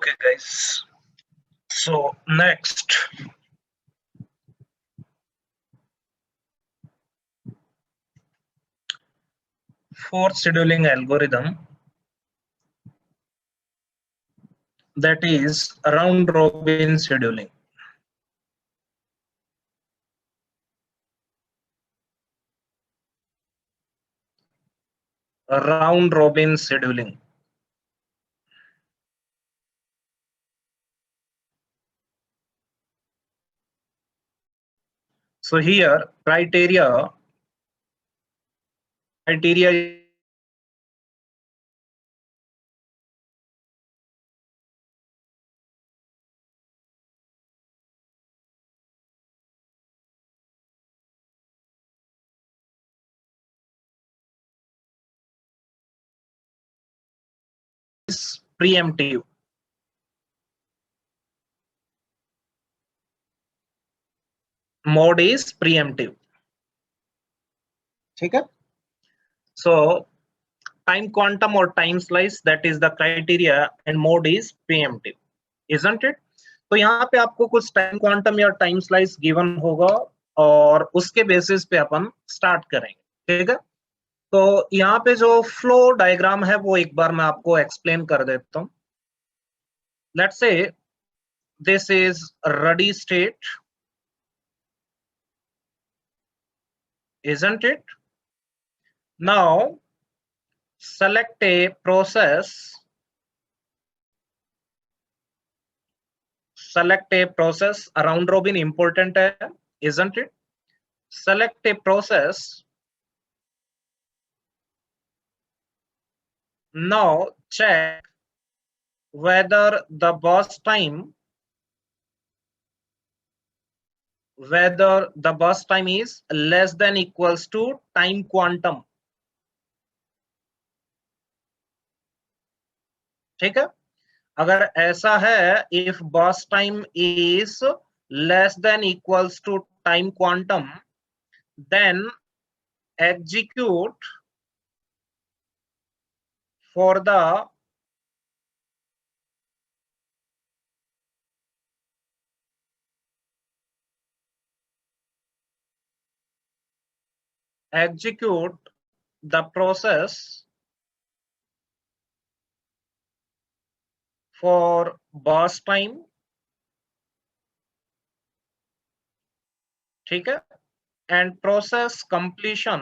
Okay, guys. So next, fourth scheduling algorithm, that is round robin scheduling. Round robin scheduling. So here criteria is preemptive. Mode is preemptive. ठीक है? So time quantum or time slice, that is the criteria, and mode is preemptive, isn't it? तो यहाँ पे आपको कुछ time quantum या time slice given होगा और उसके बेसिस पे अपन स्टार्ट करेंगे, ठीक है? तो यहाँ पे जो फ्लो डायग्राम है वो एक बार मैं आपको एक्सप्लेन कर देता हूँ. Let's say this is ready state, isn't it? Now select a process, round robin important है, isn't it? Select a process. Now check whether the burst time is less than equals to time quantum. ठीक है? अगर ऐसा है, if burst time is less than equals to time quantum, then execute for the process for burst time. ठीक है? And process completion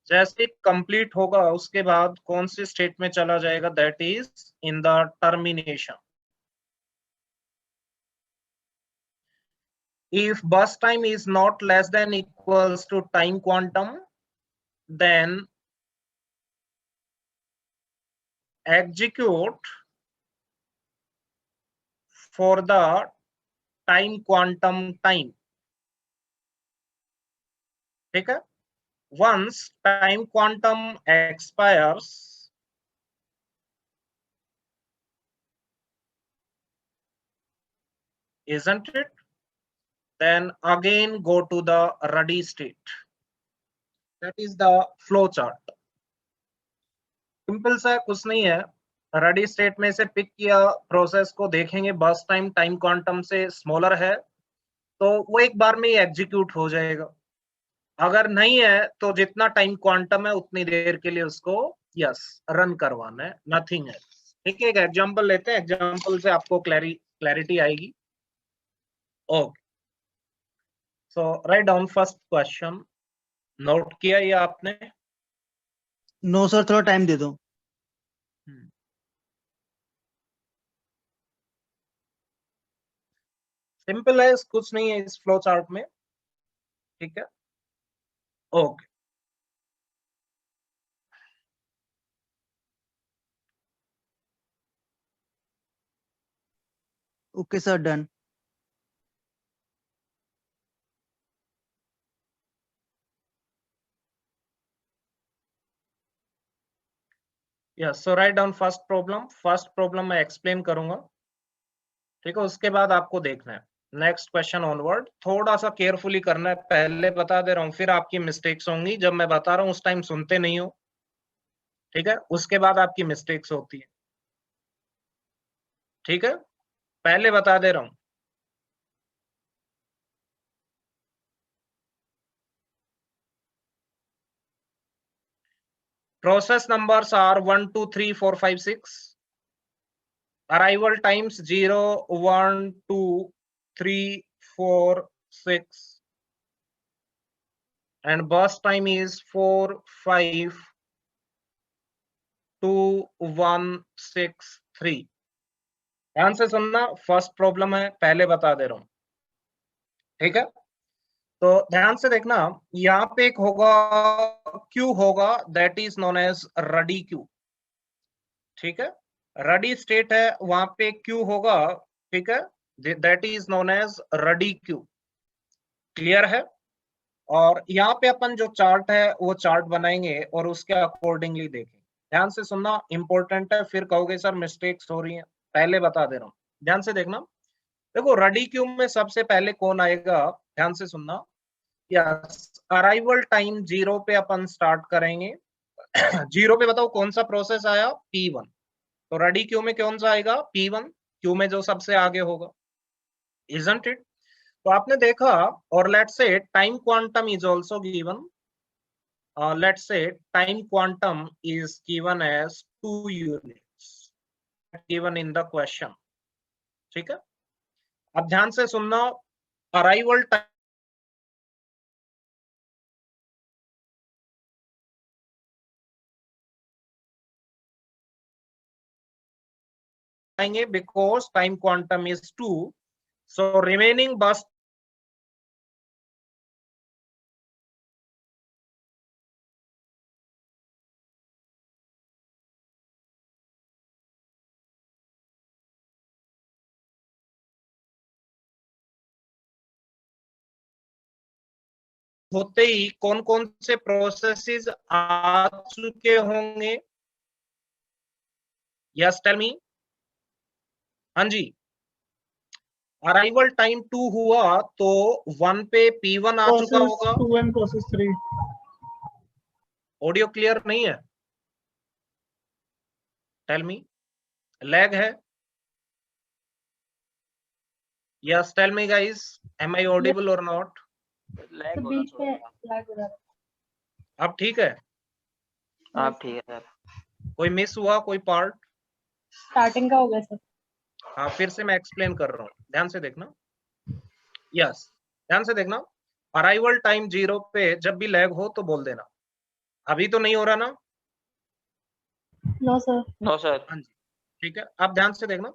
जैसे complete होगा उसके बाद कौन सी स्टेट में चला जाएगा, that is in the termination. If burst time is not less than equals to time quantum, then execute for the time quantum time. ठीक है? Once time quantum expires, isn't it? Then again go to the ready state. That is the flow chart. Simple सा कुछ नहीं है. Ready state में से pick किया process को, देखेंगे बर्स्ट टाइम टाइम क्वांटम से स्मॉलर है तो वो एक बार में ही एग्जीक्यूट हो जाएगा. अगर नहीं है तो जितना टाइम क्वांटम है उतनी देर के लिए उसको यस रन करवाना है, नथिंग है. ठीक है? एक एग्जांपल लेते हैं, एग्जांपल से आपको क्लैरिटी आएगी. Okay, so write down first question. Note किया ये आपने? नो सर, थोड़ा टाइम दे दो. सिंपल है, कुछ नहीं है इस फ्लो चार्ट में. ठीक है? Okay, okay sir, done. Yes, so write down first problem मैं एक्सप्लेन करूंगा. ठीक है? उसके बाद आपको देखना है नेक्स्ट क्वेश्चन ऑनवर्ड. थोड़ा सा केयरफुली करना है, पहले बता दे रहा हूँ, फिर आपकी मिस्टेक्स होंगी. जब मैं बता रहा हूँ उस टाइम सुनते नहीं हो, ठीक है? उसके बाद आपकी मिस्टेक्स होती है. ठीक है, पहले बता दे रहा हूं। Process numbers are 1 2 3 4 5 6. Arrival times 0 1 2 3 4 6, and burst time is 4 5 2 1 6 3. ध्यान से सुनना, फर्स्ट प्रॉब्लम है, पहले बता दे रहा हूं। ठीक है, तो ध्यान से देखना, यहाँ पे एक होगा क्यू होगा, that is known as ready queue. ठीक है, रडी स्टेट है, वहां पे क्यू होगा। ठीक है, that is known as ready queue. Clear है? और यहाँ पे अपन जो चार्ट है वो चार्ट बनाएंगे और उसके अकॉर्डिंगली देखेंगे। ध्यान से सुनना, इंपॉर्टेंट है, फिर कहोगे सर मिस्टेक्स हो रही हैं। पहले बता दे रहा हूँ, ध्यान से देखना। देखो, रडी क्यू में सबसे पहले कौन आएगा, ध्यान से सुनना। यस, अराइवल टाइम 0 पे अपन स्टार्ट करेंगे। 0 पे बताओ कौन सा प्रोसेस आया, P1। तो रेडी क्यू में कौन सा आएगा, P1, क्यू में जो सबसे आगे होगा, इजंट इट? तो आपने देखा, और let's say time quantum is also given. Let's say time quantum is given as 2 units given in the question. ठीक है, अब ध्यान से सुनना, arrival time because time quantum is 2, so remaining बस होते ही कौन कौन से प्रोसेसेस आ चुके होंगे? Yes tell me. हाँ जी, अराइवल टाइम 2 हुआ तो 1 पे P1 आ चुका होगा। 2 and process 3. ऑडियो क्लियर नहीं है? टेल मी, लैग है? Yes tell me guys, am I audible और नॉट? लैग हो रहा है। अब ठीक है? अब ठीक है सर। कोई मिस हुआ कोई पार्ट? स्टार्टिंग का हो गया सर। हाँ, फिर से मैं एक्सप्लेन कर रहा हूँ, ध्यान से देखना। यस, ध्यान से देखना, अराइवल टाइम 0 पे जब भी लैग हो तो बोल देना। अभी तो नहीं हो रहा ना? No sir. No sir. हाँ जी, ठीक है। अब ध्यान से देखना,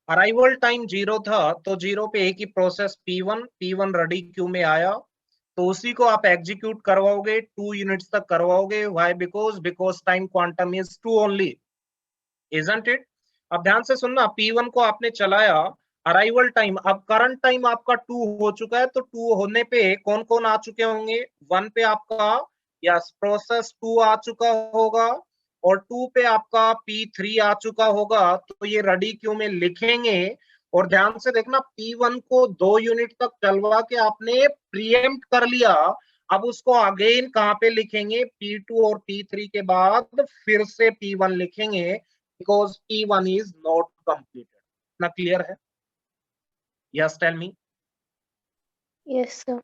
अराइवल टाइम 0 था तो 0 पे एक ही प्रोसेस P1 रेडी क्यू में आया, तो उसी को आप एग्जीक्यूट करवाओगे, 2 यूनिट्स तक करवाओगे। Why? Because time quantum is 2 only, isn't it? अब ध्यान से सुनना, P1 को आपने चलाया, अराइवल टाइम, अब करंट टाइम आपका 2 हो चुका है, तो 2 होने पे कौन कौन आ चुके होंगे? 1 पे आपका यस प्रोसेस 2 आ चुका होगा, और 2 पे आपका P3 आ चुका होगा, तो ये रेडी क्यू में लिखेंगे। और ध्यान से देखना, P1 को 2 यूनिट तक चलवा के आपने प्रीएम्प्ट कर लिया, अब उसको अगेन कहां पे लिखेंगे? P2 और P3 के बाद फिर से P1 लिखेंगे, because P1 is not completed. ना क्लियर है? Yes tell me. Yes sir.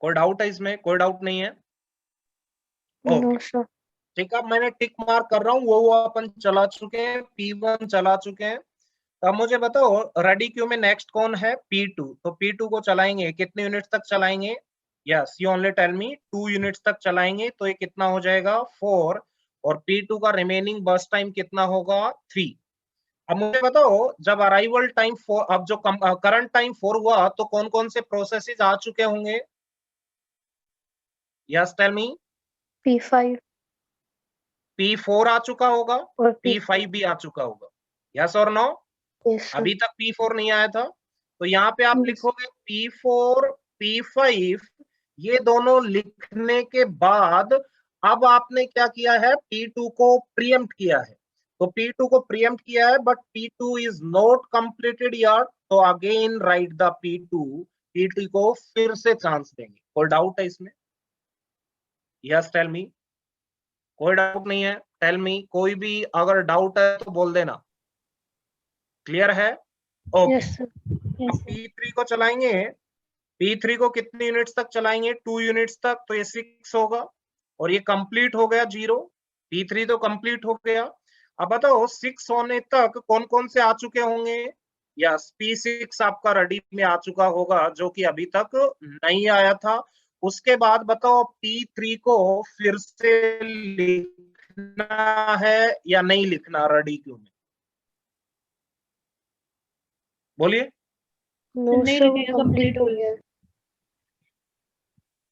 कोई डाउट है इसमें? कोई डाउट नहीं है? No sir. ठीक है, मैंने टिक मार्क कर रहा हूँ, वो अपन चला चुके हैं, P1 चला चुके हैं। अब मुझे बताओ, रेडी क्यू में नेक्स्ट कौन है? P2। तो P2 को चलाएंगे, कितने यूनिट्स तक चलाएंगे? Yes, you only tell me. 2 units तक चलाएंगे, तो ये कितना हो जाएगा? 4। और P2 का रिमेनिंग बस टाइम कितना होगा? 3। अब मुझे बताओ, जब अराइवल टाइम 4, अब जो करंट टाइम 4 हुआ, तो कौन कौन से प्रोसेसेस आ चुके होंगे? यस टेल मी। P5 P4 आ चुका होगा, और P5 भी आ चुका होगा। यस और नो? Yes sir. अभी तक P4 नहीं आया था, तो यहाँ पे आप Yes. लिखोगे P4 P5। ये दोनों लिखने के बाद अब आपने क्या किया है? P2 को प्रीएम्प्ट किया है। तो P2 को प्रीएम्प्ट किया है, but P2 is not completed यार, तो अगेन राइट द P2 को फिर से चांस देंगे। कोई डाउट है इसमें? Yes tell me. कोई डाउट नहीं है? टेल मी, कोई भी अगर डाउट है तो बोल देना। क्लियर है? ओके। Yes, sir. अब P3 को चलाएंगे, P3 को कितनी यूनिट्स तक चलाएंगे? 2 यूनिट्स तक, तो ये 6 होगा और ये कंप्लीट हो गया 0। P3 तो कंप्लीट हो गया। अब बताओ 6 होने तक कौन कौन से आ चुके होंगे? यस, P6 आपका रेडी में आ चुका होगा, जो कि अभी तक नहीं आया था। उसके बाद बताओ P3 को फिर से लिखना है या नहीं लिखना रेडी क्यू में? बोलिए। No, नहीं sir, वो लिखेगा, complete कंप्लीट हो हो गया।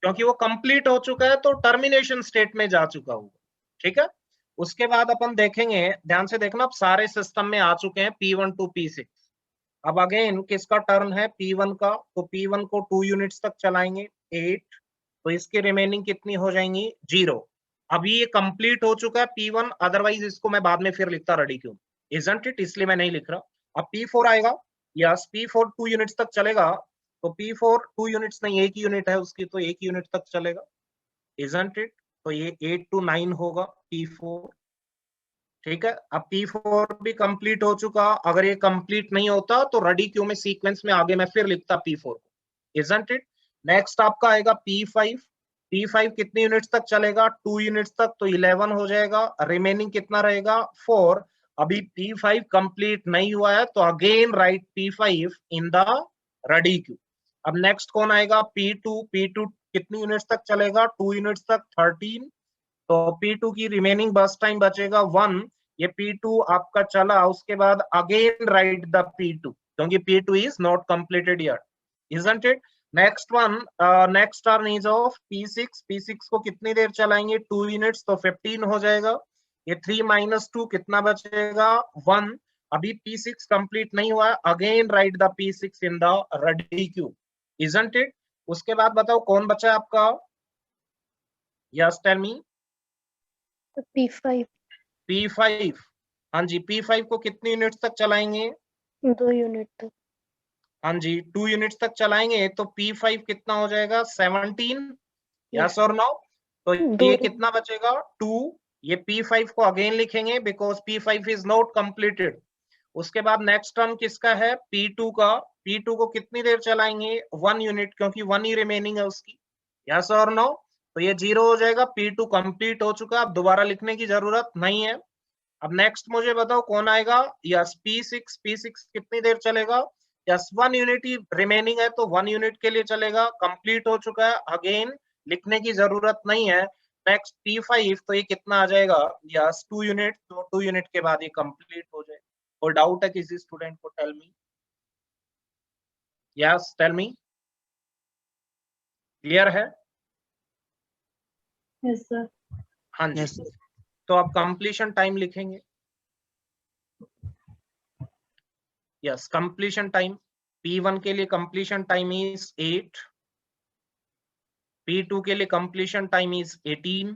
क्योंकि वो कंप्लीट हो चुका है तो टर्मिनेशन स्टेट में जा चुका होगा। ठीक है, उसके बाद अपन देखेंगे, ध्यान से देखना, अब सारे सिस्टम में आ चुके हैं P1 टू P6। अब अगेन किसका टर्न है? P1 का, तो P1 को 2 यूनिट्स तक चलाएंगे 8, तो इसकी रिमेनिंग कितनी हो जाएंगी? 0। अभी ये कंप्लीट हो चुका है P1, अदरवाइज इसको मैं बाद में फिर लिखता रेडी क्यों, इजंट इट, इसलिए मैं नहीं लिख रहा। अब P4 आएगा, यस, P4 2 यूनिट्स तक चलेगा, तो P4 2 यूनिट्स नहीं, एक यूनिट है उसकी, तो एक यूनिट तक चलेगा, इजंट इट? तो ये 8 to 9 होगा P4। ठीक है, अब P4 भी कंप्लीट हो चुका। अगर ये कंप्लीट नहीं होता तो रेडी क्यू में सीक्वेंस में आगे मैं फिर लिखता P4 को, इजंट इट? नेक्स्ट आपका आएगा P5। P5 कितनी यूनिट्स तक चलेगा? 2 यूनिट्स तक, तो 11 हो जाएगा। रिमेनिंग कितना रहेगा? 4। अभी P5 कंप्लीट नहीं हुआ है, तो again right P5 in the ready queue. अब नेक्स्ट कौन आएगा? P2। P2 कितनी यूनिट्स तक चलेगा? 2 यूनिट्स तक, 13। तो P2 की रिमेनिंग बस टाइम बचेगा 1। ये P2 आपका चला, उसके बाद अगेन राइट द P2, क्योंकि P2 is not completed yet, isn't it? Next one, next turn is of P6। P6 को कितनी देर चलाएंगे? 2 यूनिट्स, तो 15 हो जाएगा। ये 3 माइनस 2 कितना बचेगा? 1। अभी P6 कंप्लीट नहीं हुआ है, again right the P6 in the ready queue, isn't it? उसके बाद बताओ कौन बचा है आपका? यस, टेल मी। P5 P5, हाँ जी, P5 को कितनी यूनिट्स तक चलाएंगे? 2 यूनिट तक। हाँ जी, 2 यूनिट्स तक चलाएंगे, तो P5 कितना हो जाएगा? 17। यस और नो? तो दो ये कितना बचेगा? 2। ये P5 को अगेन लिखेंगे because P5 is not completed. उसके बाद नेक्स्ट टर्म किसका है? P2 का। P2 को कितनी देर चलाएंगे? 1 यूनिट, क्योंकि 1 ही रिमेनिंग है उसकी। यस और नो? तो ये 0 हो जाएगा। P2 कंप्लीट हो चुका, अब दोबारा लिखने की जरूरत नहीं है। अब नेक्स्ट मुझे बताओ कौन आएगा? Yes, P6। P6 कितनी देर चलेगा? यस, 1 यूनिट ही रिमेनिंग है, तो 1 यूनिट के लिए चलेगा, कंप्लीट हो चुका है, अगेन लिखने की जरूरत नहीं है। नेक्स्ट P5, तो ये कितना आ जाएगा? यस, 2 यूनिट, तो 2 यूनिट के बाद ये कंप्लीट हो जाएगा। कोई डाउट है किसी स्टूडेंट को? Tell me. Yes, tell me. Clear है? Yes sir. हाँ जी, Yes, sir. तो आप कंप्लीशन टाइम लिखेंगे। यस, कंप्लीशन टाइम P1 के लिए कंप्लीशन टाइम इज 8, P2 के लिए कंप्लीशन टाइम इज 18,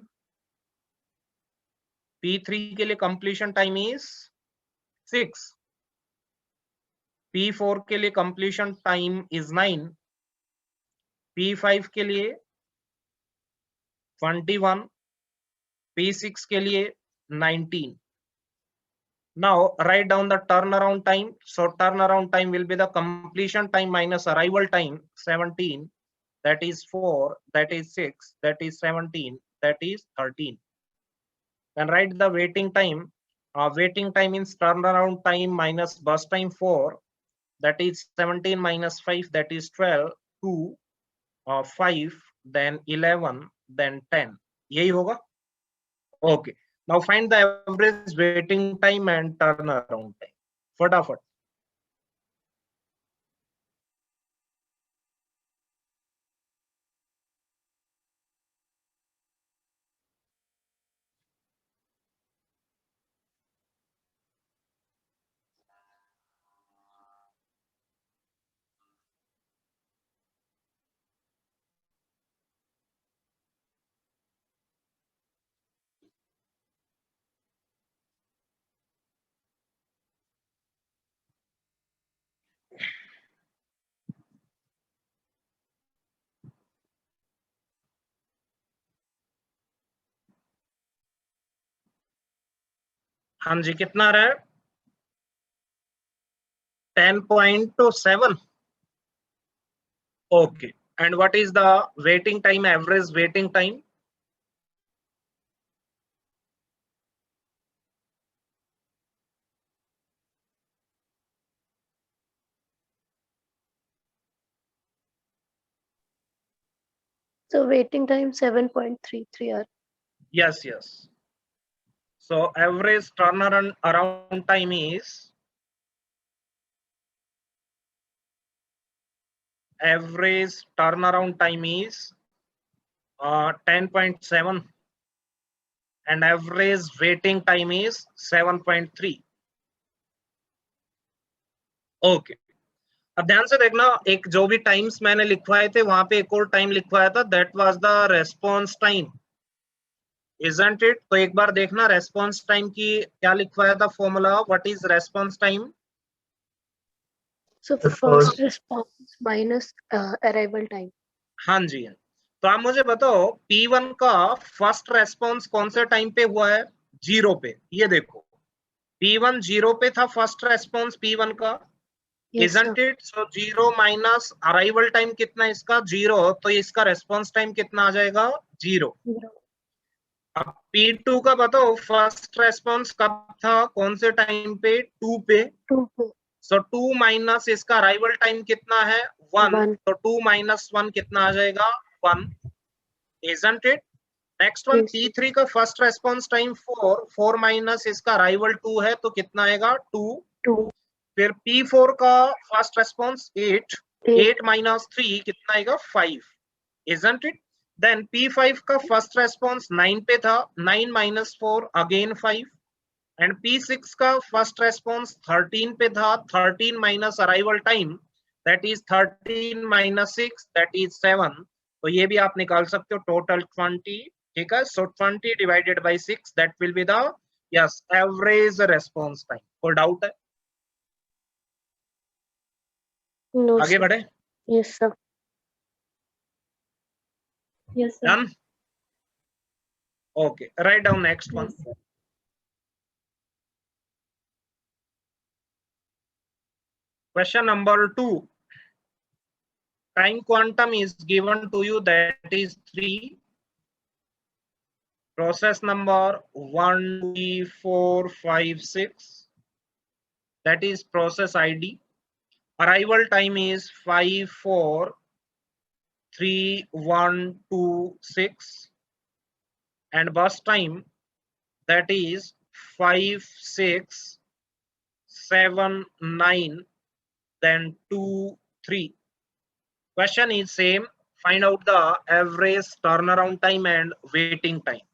P3 के लिए कंप्लीशन टाइम इज 6, P4 के लिए कंप्लीशन टाइम इज 9, P5 के लिए 21, P6 के लिए 19. Now write down the turnaround time. So turnaround time will be the completion time minus arrival time, 17, that is 4, that is 6, that is 17, that is 13. Then write the waiting time. Waiting time means turnaround time minus bus time 4, that is 17 minus 5, that is 12, 2, 5, then 11, then 10. यही होगा? Okay. Now find the average waiting time and turnaround time. फटाफट। हाँ जी, कितना आ रहा है? 10.7. Okay. And what is the waiting time, average waiting time? So waiting time 7.33 hours. Yes, yes. So average turnaround time is average turnaround time is 10.7 and average waiting time is 7.3. Okay, अब ध्यान से देखना, एक जो भी times मैंने लिखवाए थे वहां पे एक और टाइम लिखवाया था, that was the response time, isn't it? तो एक बार देखना रेस्पॉन्स टाइम की क्या लिखवाया था formula, what is response time? So first response minus arrival time. हाँ जी, तो आप मुझे बताओ P1 का फर्स्ट रेस्पॉन्स कौन से टाइम पे हुआ है? 0 पे। ये देखो P1 0 पे था फर्स्ट रेस्पॉन्स P1 का, Yes, sir. isn't it? So 0 minus arrival time कितना इसका? 0, तो इसका रेस्पॉन्स टाइम कितना आ जाएगा? 0। Zero. अब P2 का बताओ फर्स्ट रेस्पॉन्स कब था, कौन से टाइम पे? 2 पे। 2 पे. सो 2 माइनस इसका अराइवल टाइम कितना है? 1, 1. तो 2 माइनस 1 कितना आ जाएगा? 1, isn't it? Next one Yes. P3 का फर्स्ट रेस्पॉन्स टाइम 4, 4 माइनस इसका अराइवल 2 है, तो कितना आएगा? 2। 2. फिर P4 का फर्स्ट रेस्पॉन्स 8, 8. 8 माइनस 3 कितना आएगा? 5, isn't it? देन P5 का फर्स्ट रेस्पॉन्स 9 पे था, 9 माइनस 4 अगेन 5, एंड P6 का फर्स्ट रेस्पॉन्स 13 पे था, 13 minus arrival time that is 13 minus 6 that is 7, तो ये भी आप निकाल सकते हो, टोटल 20, ठीक है? सो 20 divided by 6 that will be the yes average response time. कोई डाउट है? No, आगे sir. बढ़े? Yes, sir. Yes, sir. Done? Okay, write down next one. Yes, sir. Question number 2. Time quantum is given to you, that is 3. Process number 1, 2, 3, 4, 5, 6. That is process ID. Arrival time is 5, 4, 3, 1, 2, 6. And bus time, that is 5, 6, 7, 9, then 2, 3. Question is same. Find out the average turnaround time and waiting time.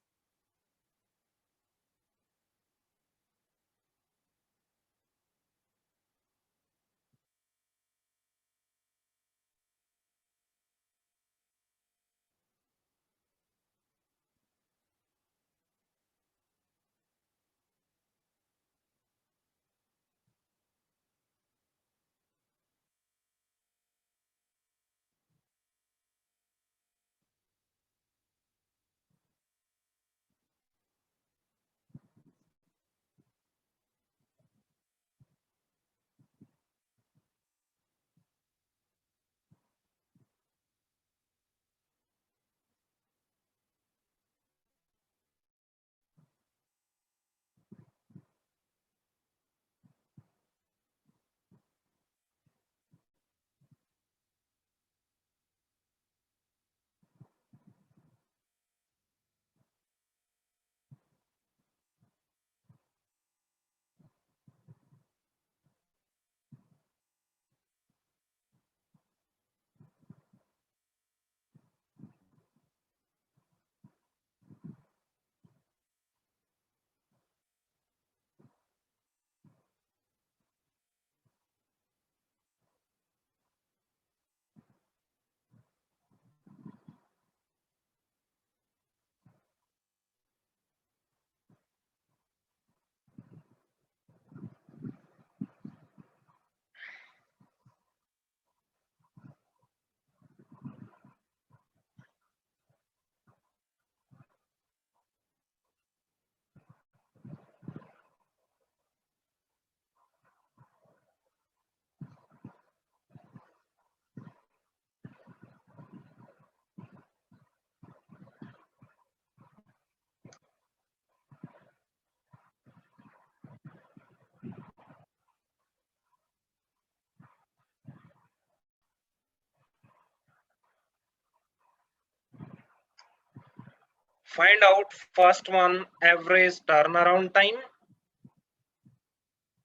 Find out first one average turnaround time,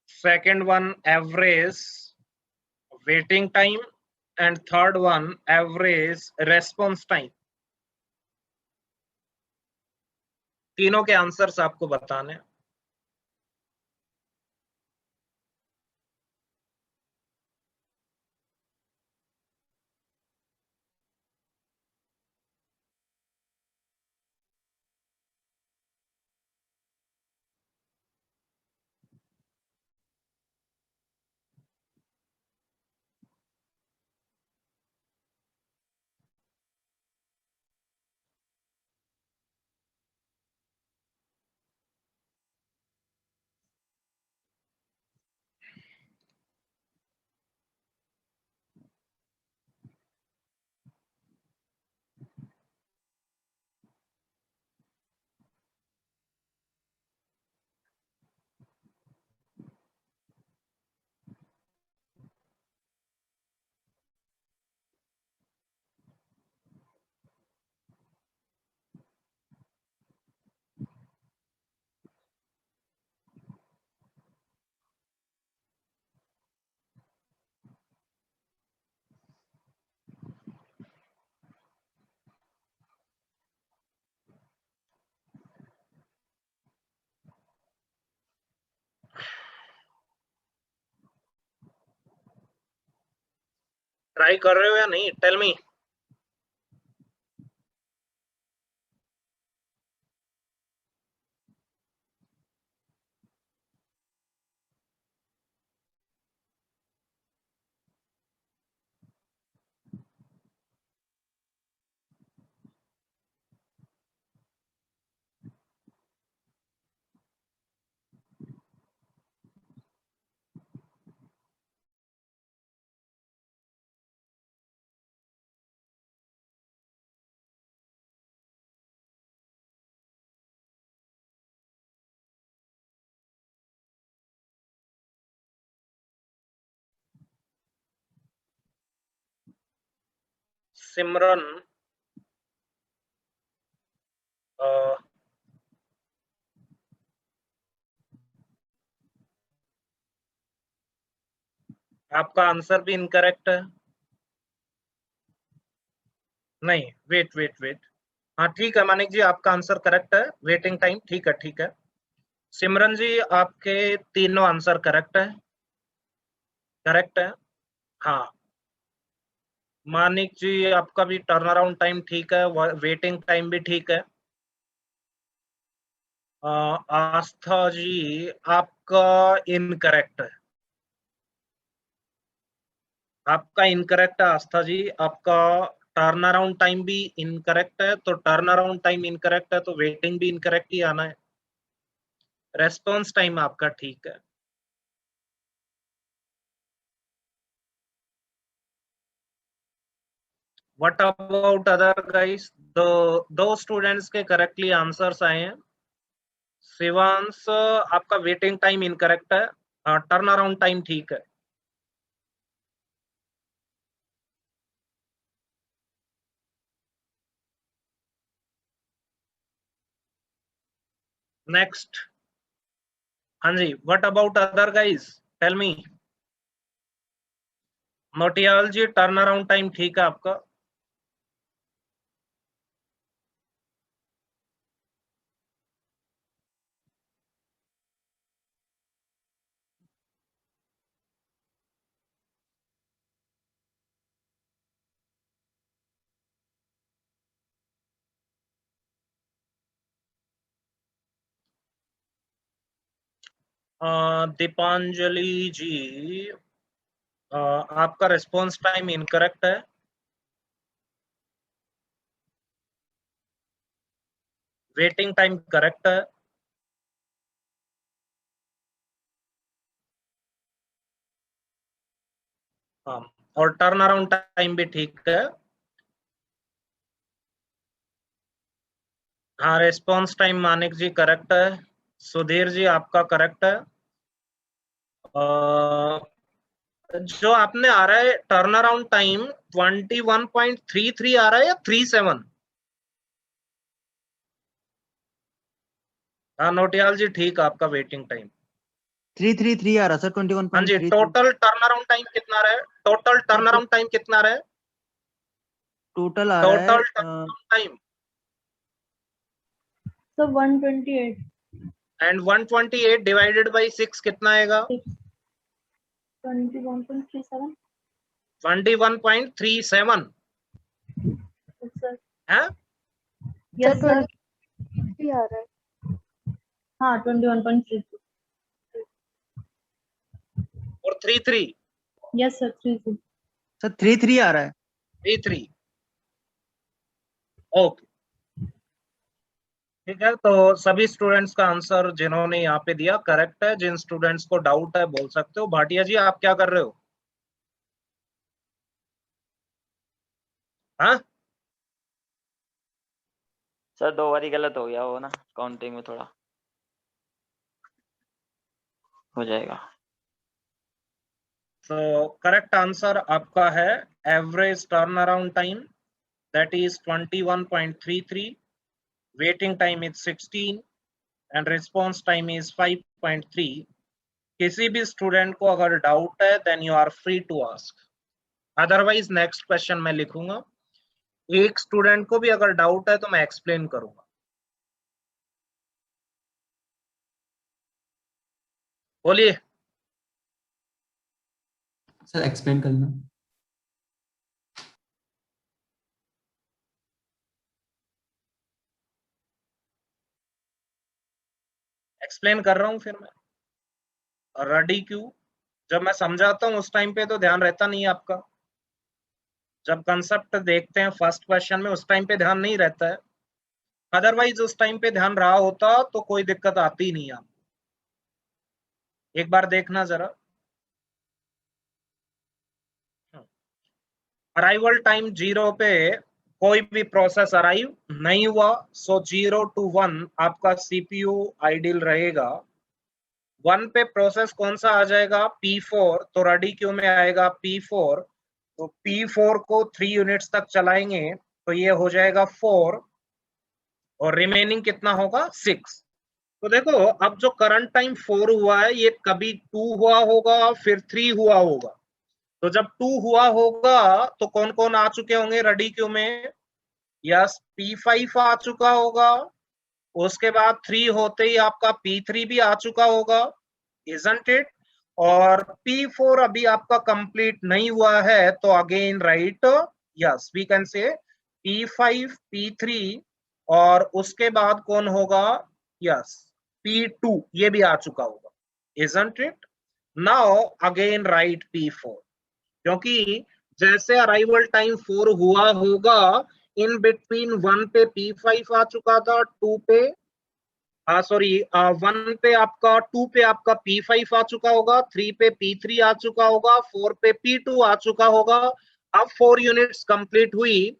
second one average waiting time, and third one average response time. तीनों के answers आपको बताने हैं. Try कर रहे हो या नहीं? टेल मी. सिमरन, आपका आंसर भी इनकरेक्ट है. नहीं, वेट वेट वेट. हाँ ठीक है मानिक जी, आपका आंसर करेक्ट है. वेटिंग टाइम ठीक है, ठीक है. सिमरन जी, आपके तीनों आंसर करेक्ट है. करेक्ट है. हाँ. मानिक जी, आपका भी टर्न अराउंड टाइम ठीक है, वेटिंग टाइम भी ठीक है. आस्था जी, आपका इनकरेक्ट है. आपका इनकरेक्ट है आस्था जी. आपका टर्न अराउंड टाइम भी इनकरेक्ट है. तो टर्न अराउंड टाइम इनकरेक्ट है तो वेटिंग भी इनकरेक्ट ही आना है. रेस्पॉन्स टाइम आपका ठीक है. What about other guys? दो स्टूडेंट्स के करेक्टली आंसर्स आए हैं. शिवांश, आपका वेटिंग टाइम इनकरेक्ट है. टर्न अराउंड टाइम ठीक है. नेक्स्ट. हाँ जी, what about other guys? Tell me. Nautiyal ji, turn around time ठीक है आपका. दीपांजलि जी, आपका रिस्पॉन्स टाइम इनकरेक्ट है. वेटिंग टाइम करेक्ट है. हाँ, और टर्न अराउंड टाइम भी ठीक है. हाँ, रिस्पॉन्स टाइम मानिक जी करेक्ट है. सुधीर जी, आपका करेक्ट है. जो आपने आ रहा है टर्न अराउंड टाइम 21.33 आ रहा है या 37? हाँ नोटियाल जी ठीक, आपका वेटिंग टाइम 333 आ रहा सर, 21.33। हाँ जी। टोटल टर्न अराउंड टाइम कितना रहे? टोटल टर्न अराउंड टाइम कितना रहे? टोटल आ रहा है total turn around time So 128. And 128 divided by 6 कितना आएगा? 21.37. 21.37 Yes, sir. है? Yes, sir. 20 आ रहा है। हाँ 21.32. और 33 Yes, sir. 33. सर 33 आ रहा है। 33 ओके ठीक है। तो सभी स्टूडेंट्स का आंसर जिन्होंने यहाँ पे दिया करेक्ट है। जिन स्टूडेंट्स को डाउट है बोल सकते हो। भाटिया जी आप क्या कर रहे हो? हाँ सर 2 बारी गलत हो गया वो ना, काउंटिंग में थोड़ा हो जाएगा। तो करेक्ट आंसर आपका है average turn around time that is 21.33, waiting time is 16 and response time is 5.3। किसी भी स्टूडेंट को अगर डाउट है then you are free to ask, otherwise next question मैं लिखूंगा। एक स्टूडेंट को भी अगर डाउट है तो मैं एक्सप्लेन करूंगा। बोलिए सर एक्सप्लेन करना। एक्सप्लेन कर रहा हूं फिर मैं। रेडी क्यों? जब मैं समझाता हूं उस टाइम पे तो ध्यान रहता नहीं है आपका। जब कंसेप्ट देखते हैं फर्स्ट क्वेश्चन में उस टाइम पे ध्यान नहीं रहता है, अदरवाइज उस टाइम पे ध्यान रहा होता तो कोई दिक्कत आती नहीं आपको। एक बार देखना जरा। अराइवल टाइम 0 पे कोई भी प्रोसेस अराइव नहीं हुआ, सो 0 to 1 आपका सीपीयू आइडियल रहेगा। 1 पे प्रोसेस कौन सा आ जाएगा? P4, तो रेडी क्यू में आएगा P4। तो P4 को 3 यूनिट्स तक चलाएंगे तो ये हो जाएगा 4 और रिमेनिंग कितना होगा? 6। तो देखो अब जो करंट टाइम 4 हुआ है ये कभी 2 हुआ होगा फिर 3 हुआ होगा। तो जब 2 हुआ होगा तो कौन कौन आ चुके होंगे रेडी क्यू में? यस P5 आ चुका होगा, उसके बाद 3 होते ही आपका P3 भी आ चुका होगा, इजंट इट? और P4 अभी आपका कंप्लीट नहीं हुआ है तो again right yes we can say P5 P3 और उसके बाद कौन होगा? यस P2 ये भी आ चुका होगा, isn't it? Now again right P4 क्योंकि जैसे अराइवल टाइम 4 हुआ होगा इन बिटवीन 1 पे P5 आ चुका था, 2 पे सॉरी 1 पे आपका 2 पे आपका P5 आ चुका होगा, 3 पे P3 आ चुका होगा, 4 पे P2 आ चुका होगा। अब 4 यूनिट्स कंप्लीट हुई।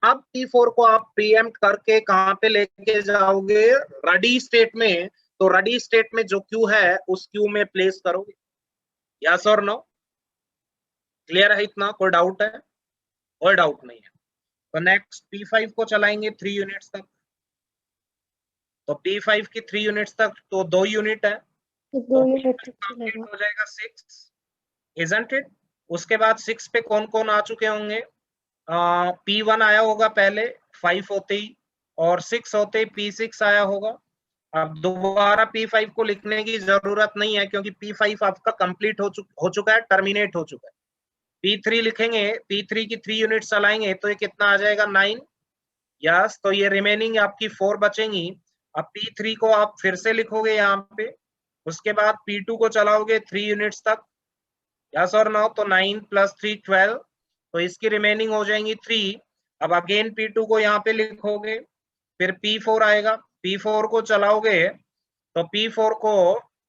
अब P4 को आप प्रीएम्प्ट करके कहां पे लेके जाओगे? रेडी स्टेट में। तो रेडी स्टेट में जो क्यू है उस क्यू में प्लेस करोगे। यस और नो? क्लियर है इतना? कोई डाउट है? कोई डाउट नहीं है। तो नेक्स्ट P5 को चलाएंगे 3 यूनिट्स तक। तो P5 की 3 यूनिट्स तक तो 2 यूनिट है, 2 तो यूनिट तक कंप्लीट चलेगा। हो जाएगा 6, इजंट इट? उसके बाद 6 पे कौन कौन आ चुके होंगे? P1 आया होगा पहले 5 होते ही, और 6 होते ही P6 आया होगा। अब दोबारा P5 को लिखने की जरूरत नहीं है क्योंकि P5 आपका कंप्लीट हो चुका है, टर्मिनेट हो चुका है। P3 लिखेंगे, P3 की 3 यूनिट चलाएंगे तो ये कितना आ जाएगा? 9। यस, तो ये रिमेनिंग आपकी 4 बचेंगी। अब P3 को आप फिर से लिखोगे यहाँ पे, उसके बाद P2 को चलाओगे 3 यूनिट्स तक। यस और नो? तो 9 + 3 12, तो इसकी रिमेनिंग हो जाएंगी 3। अब अगेन P2 को यहाँ पे लिखोगे, फिर P4 आएगा, P4 को चलाओगे तो P4 को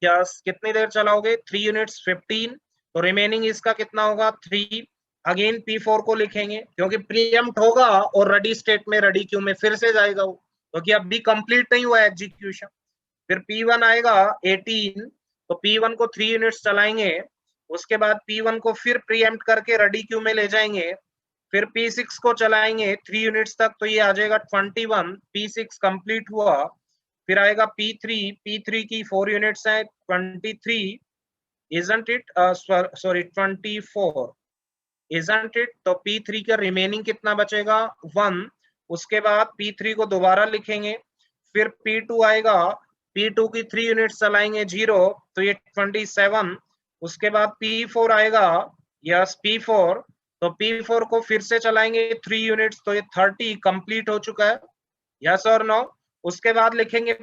यस कितनी देर चलाओगे? 3 यूनिट्स 15, तो रिमेनिंग इसका कितना होगा? 3। अगेन P4 को लिखेंगे क्योंकि प्रीएम्प्ट होगा और रेडी स्टेट में रेडी क्यू में फिर से जाएगा वो, क्योंकि अभी कंप्लीट नहीं हुआ एग्जीक्यूशन। फिर P1 आएगा 18, तो P1 को 3 यूनिट्स चलाएंगे, उसके बाद P1 को फिर प्रीएम्प्ट करके रेडी क्यू में ले जाएंगे, फिर P6 को चलाएंगे 3 यूनिट्स तक, तो ये आ जाएगा 21। P6 कंप्लीट हुआ, फिर आएगा P3 की 4 यूनिट्स है 23, isn't it? Sorry 24, isn't it? तो P3 का रिमेनिंग कितना बचेगा 1। उसके बाद P3 को दोबारा लिखेंगे, फिर P2 आएगा, P2 की 3 यूनिट्स चलाएंगे 0, तो ये 27। उसके बाद P4 आएगा, यस P4, तो P4 को फिर से चलाएंगे 3 यूनिट्स, तो ये 30 कंप्लीट हो चुका है, यस और नो। उसके बाद लिखेंगे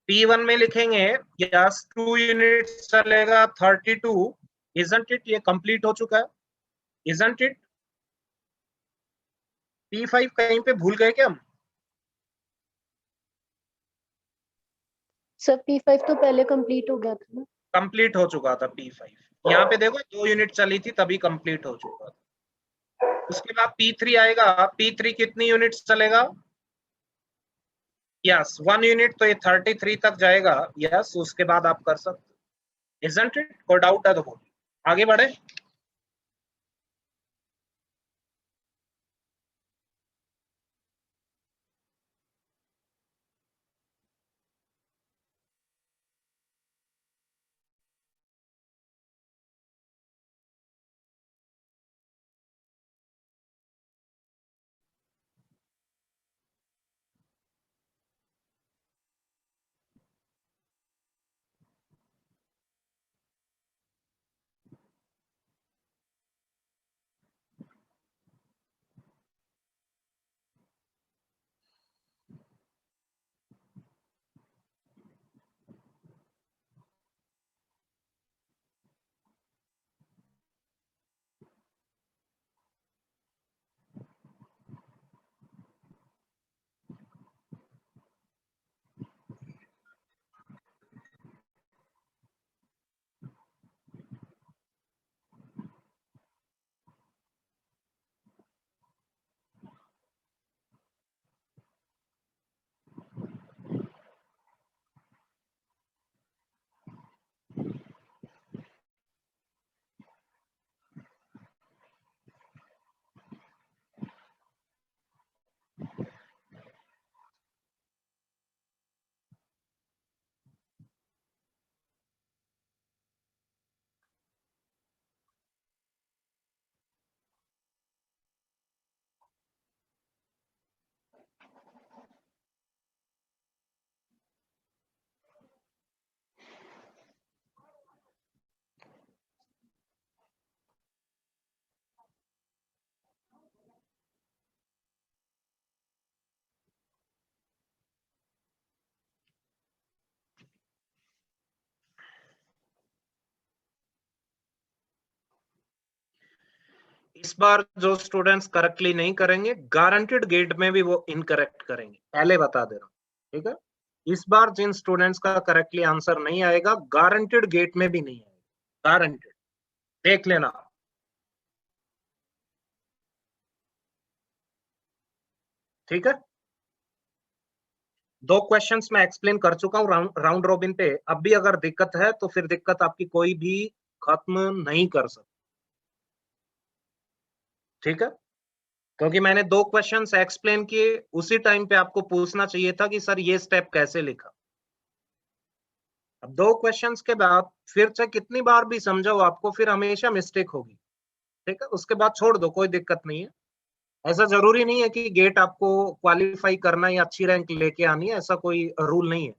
P1 में लिखेंगे यस 2 यूनिट्स चलेगा 32, isn't it? ये कंप्लीट हो चुका है, isn't it? P5 कहीं पे भूल गए क्या हम? सर P5 तो पहले कंप्लीट हो गया था ना। कंप्लीट हो चुका था P5, यहाँ पे देखो 2 यूनिट चली थी तभी कंप्लीट हो चुका था। उसके बाद P3 आएगा, P3 कितनी यूनिट्स चलेगा, यस 1 यूनिट, तो ये 33 तक जाएगा, यस। उसके बाद आप कर सकते, isn't it? कोई डाउट है तो बोलो, आगे बढ़े। इस बार जो स्टूडेंट्स करेक्टली नहीं करेंगे, गारंटेड गेट में भी वो इनकरेक्ट करेंगे, पहले बता दे रहा हूं, ठीक है। इस बार जिन स्टूडेंट्स का करेक्टली आंसर नहीं आएगा, गारंटेड गेट में भी नहीं आएगा, गारंटेड, देख लेना। ठीक है, 2 क्वेश्चंस मैं एक्सप्लेन कर चुका हूं राउंड रॉबिन पे। अब भी अगर दिक्कत है तो फिर दिक्कत आपकी कोई भी खत्म नहीं कर सकता, ठीक है, क्योंकि मैंने 2 क्वेश्चंस एक्सप्लेन किए, उसी टाइम पे आपको पूछना चाहिए था कि सर ये स्टेप कैसे लिखा। अब 2 क्वेश्चंस के बाद फिर चाहे कितनी बार भी समझाओ आपको, फिर हमेशा मिस्टेक होगी, ठीक है। उसके बाद छोड़ दो, कोई दिक्कत नहीं है। ऐसा जरूरी नहीं है कि गेट आपको क्वालिफाई करना या अच्छी रैंक लेके आनी है, ऐसा कोई रूल नहीं है,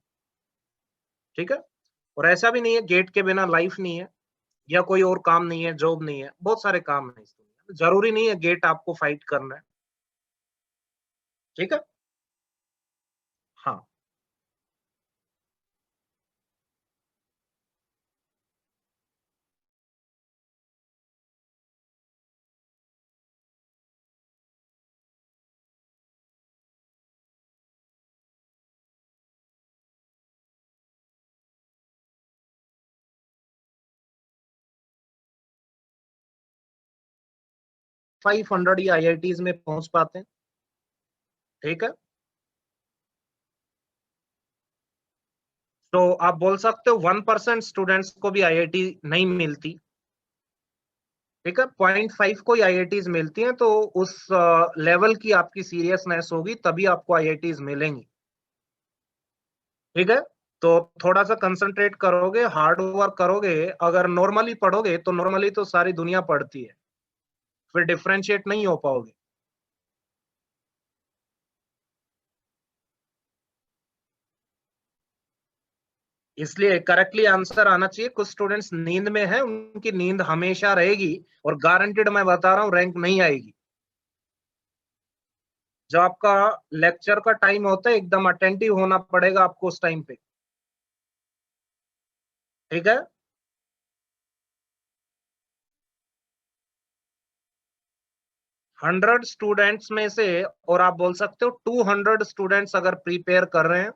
ठीक है। और ऐसा भी नहीं है गेट के बिना लाइफ नहीं है, या कोई और काम नहीं है, जॉब नहीं है, बहुत सारे काम है इस दुनिया में, जरूरी नहीं है गेट आपको फाइट करना है, ठीक है। हाँ, फाइव 500 ही IITs में पहुंच पाते हैं, ठीक है। तो आप बोल सकते हो 1% स्टूडेंट्स को भी IIT नहीं मिलती, ठीक है, 0.5 को IITs मिलती हैं, तो उस लेवल की आपकी सीरियसनेस होगी तभी आपको IITs मिलेंगी, ठीक है, तो थोड़ा सा कंसंट्रेट करोगे, हार्ड वर्क करोगे, अगर नॉर्मली पढ़ोगे तो नॉर्मली तो सारी दुनिया पढ़ती है, फिर डिफरेंशिएट नहीं हो पाओगे। इसलिए करेक्टली आंसर आना चाहिए। कुछ स्टूडेंट्स नींद में है, उनकी नींद हमेशा रहेगी और गारंटेड मैं बता रहा हूं रैंक नहीं आएगी। जब आपका लेक्चर का टाइम होता है एकदम अटेंटिव होना पड़ेगा आपको उस टाइम पे, ठीक है। हंड्रेड स्टूडेंट्स में से, और आप बोल सकते हो 200 स्टूडेंट्स अगर प्रिपेयर कर रहे हैं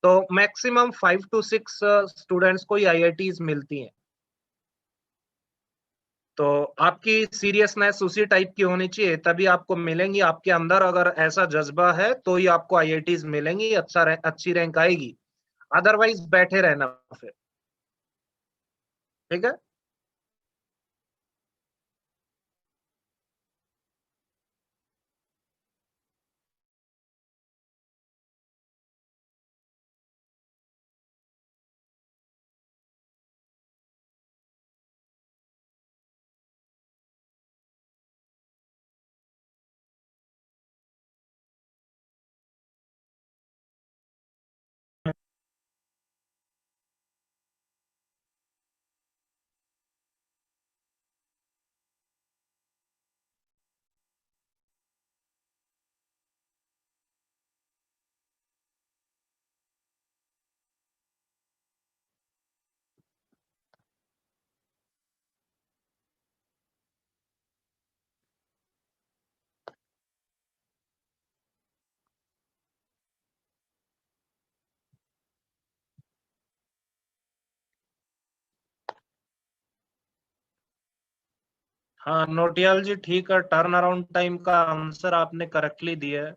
तो मैक्सिमम 5 to 6 स्टूडेंट्स को ही आईआईटीज मिलती हैं। तो आपकी सीरियसनेस उसी टाइप की होनी चाहिए, तभी आपको मिलेंगी। आपके अंदर अगर ऐसा जज्बा है तो ही आपको आईआईटीज मिलेंगी, अच्छी रैंक आएगी। अदरवाइज बैठे रहना फिर, ठीक है। हाँ नोटियाल जी, ठीक है, टर्न अराउंड टाइम का आंसर आपने करेक्टली दिया है।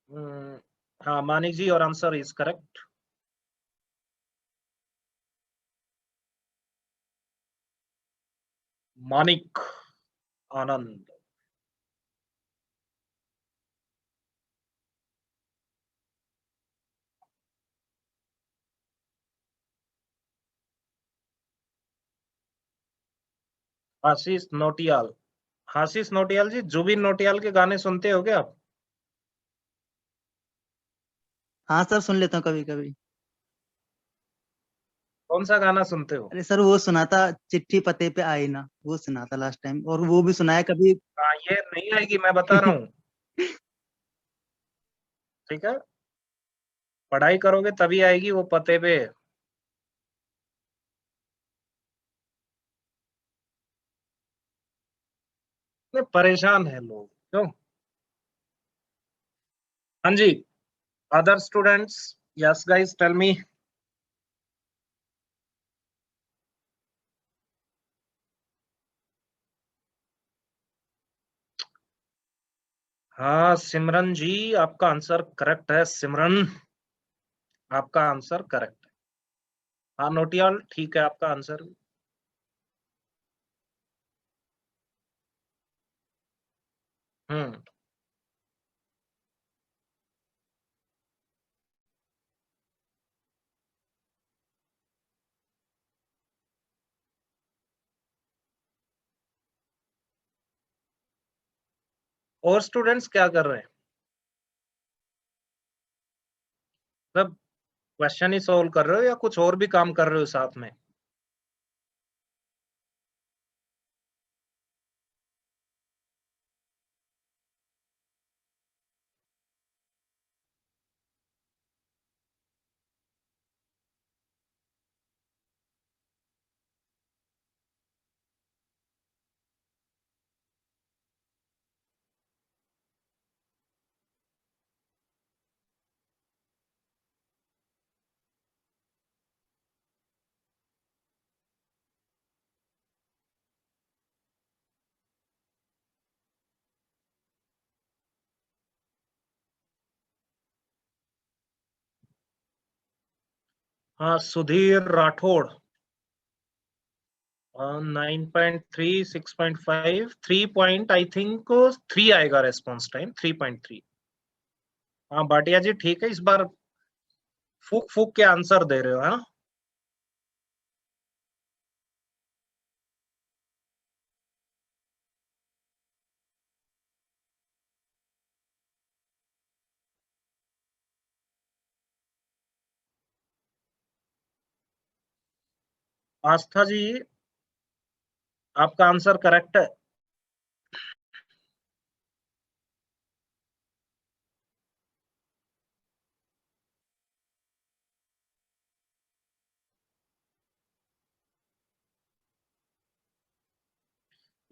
हम्म, हाँ मानिक जी, और आंसर इज करेक्ट। मानिक आनंद। आशीष नोटियाल। आशीष नोटियाल जी, जुबिन नोटियाल के गाने सुनते हो क्या आप? हाँ सर, सुन लेता हूँ कभी कभी। कौन सा गाना सुनते हो? अरे सर, वो सुना था चिट्ठी पते पे आई ना, वो सुना था लास्ट टाइम, और वो भी सुना है कभी। हाँ ये नहीं आएगी, मैं बता रहा हूँ, ठीक है। पढ़ाई करोगे तभी आएगी वो पते पे। इतने परेशान है लोग क्यों? हाँ जी, other students, yes guys tell me. हाँ सिमरन जी, आपका आंसर करेक्ट है। सिमरन, आपका आंसर करेक्ट है। हाँ नोटियाल, ठीक है आपका आंसर। हम्म। और स्टूडेंट्स क्या कर रहे हैं? मतलब क्वेश्चन ही सोल्व कर रहे हो या कुछ और भी काम कर रहे हो साथ में? हाँ Sudhir Rathore, 9.3, 6.5, 3 point I think 3 आएगा रेस्पॉन्स टाइम, 3.3। हाँ भाटिया जी ठीक है, इस बार फूक फूक के आंसर दे रहे हो, है ना? आस्था जी आपका आंसर करेक्ट है।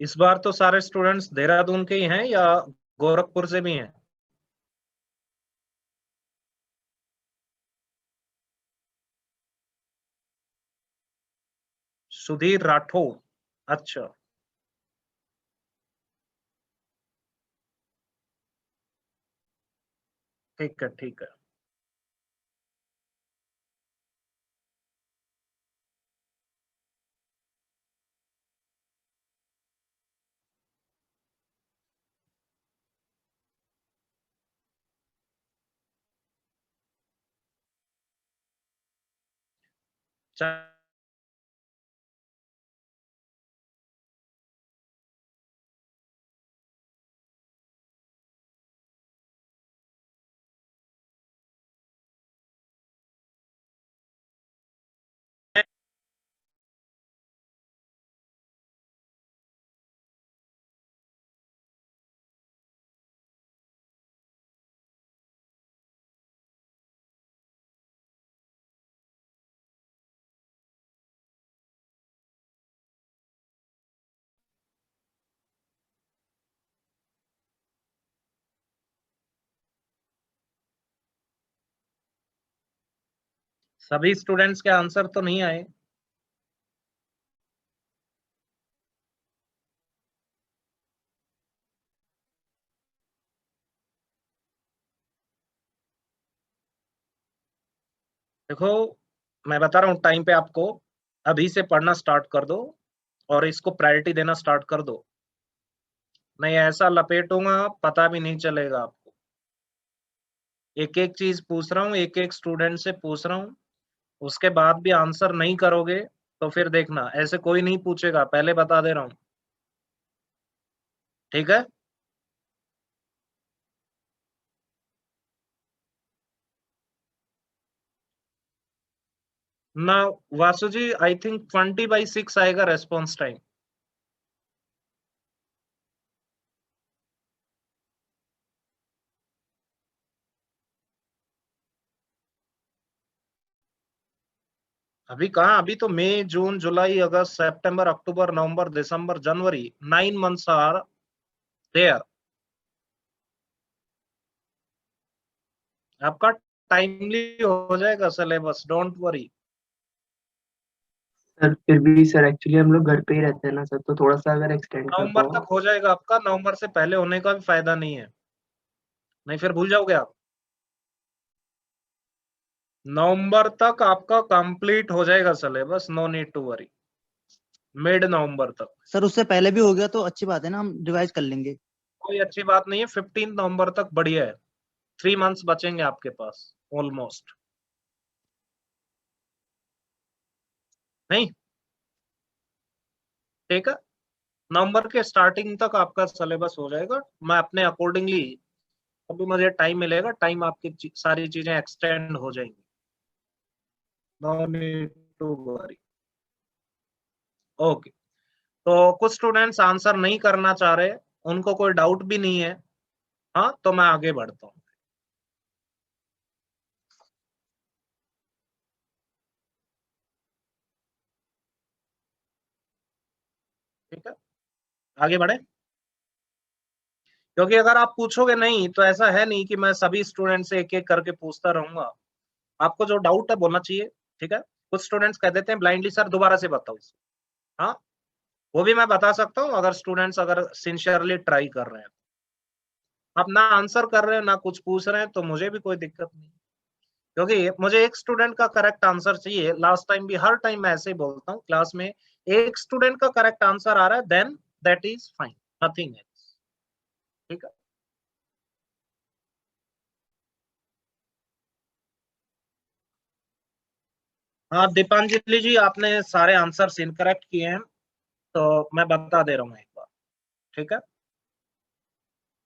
इस बार तो सारे स्टूडेंट्स देहरादून के ही हैं या गोरखपुर से भी हैं? सुधीर राठौर, अच्छा ठीक है ठीक है। चा- सभी स्टूडेंट्स के आंसर तो नहीं आए। देखो मैं बता रहा हूँ टाइम पे आपको, अभी से पढ़ना स्टार्ट कर दो और इसको प्रायोरिटी देना स्टार्ट कर दो, नहीं ऐसा लपेटूंगा पता भी नहीं चलेगा आपको। एक एक चीज पूछ रहा हूँ, एक एक स्टूडेंट से पूछ रहा हूँ, उसके बाद भी आंसर नहीं करोगे तो फिर देखना ऐसे कोई नहीं पूछेगा, पहले बता दे रहा हूँ, ठीक है? ना वासु जी आई थिंक 20/6 आएगा रेस्पॉन्स टाइम। अभी कहाँ, अभी तो मई जून जुलाई अगस्त सितंबर अक्टूबर नवंबर दिसंबर जनवरी, 9 months आर देयर। आपका टाइमली हो जाएगा सिलेबस, डोंट वरी। सर फिर भी सर एक्चुअली हम लोग घर पे ही रहते हैं ना सर, तो थोड़ा सा अगर एक्सटेंड कर नवंबर पाओ। तक हो जाएगा आपका, नवंबर से पहले होने का भी फायदा नहीं है, नहीं फिर भूल जाओगे आप। नवंबर तक आपका कंप्लीट हो जाएगा syllabus, no need to worry, mid November तक। सर उससे पहले भी हो गया तो अच्छी बात है ना, हम रिवाइज कर लेंगे। कोई अच्छी बात नहीं है, 15 नवंबर तक बढ़िया है, 3 months बचेंगे आपके पास ऑलमोस्ट, नहीं ठीक है? नवंबर के स्टार्टिंग तक आपका सिलेबस हो जाएगा, मैं अपने अकॉर्डिंगली अभी मुझे टाइम मिलेगा, टाइम आपकी सारी चीजें एक्सटेंड हो जाएंगी, no need to worry. Okay, तो कुछ स्टूडेंट्स आंसर नहीं करना चाह रहे, उनको कोई डाउट भी नहीं है, हाँ तो मैं आगे बढ़ता हूँ, ठीक है? आगे बढ़े, क्योंकि अगर आप पूछोगे नहीं तो ऐसा है नहीं कि मैं सभी स्टूडेंट से एक एक करके पूछता रहूंगा, आपको जो डाउट है बोलना चाहिए, ठीक है? कुछ स्टूडेंट्स कह देते हैं ब्लाइंडली सर दोबारा से बताओ, हाँ वो भी मैं बता सकता हूँ अगर स्टूडेंट्स अगर सिंसियरली ट्राई कर रहे हैं। आप ना आंसर कर रहे हैं ना कुछ पूछ रहे हैं तो मुझे भी कोई दिक्कत नहीं, क्योंकि मुझे एक स्टूडेंट का करेक्ट आंसर चाहिए। लास्ट टाइम भी, हर टाइम मैं ऐसे ही बोलता हूँ क्लास में एक स्टूडेंट का करेक्ट आंसर आ रहा है, then that is fine, nothing else. ठीक है, हाँ दीपांजलि जी, आपने सारे आंसर्स इनकरेक्ट किए हैं, तो मैं बता दे रहा हूँ एक बार। ठीक है,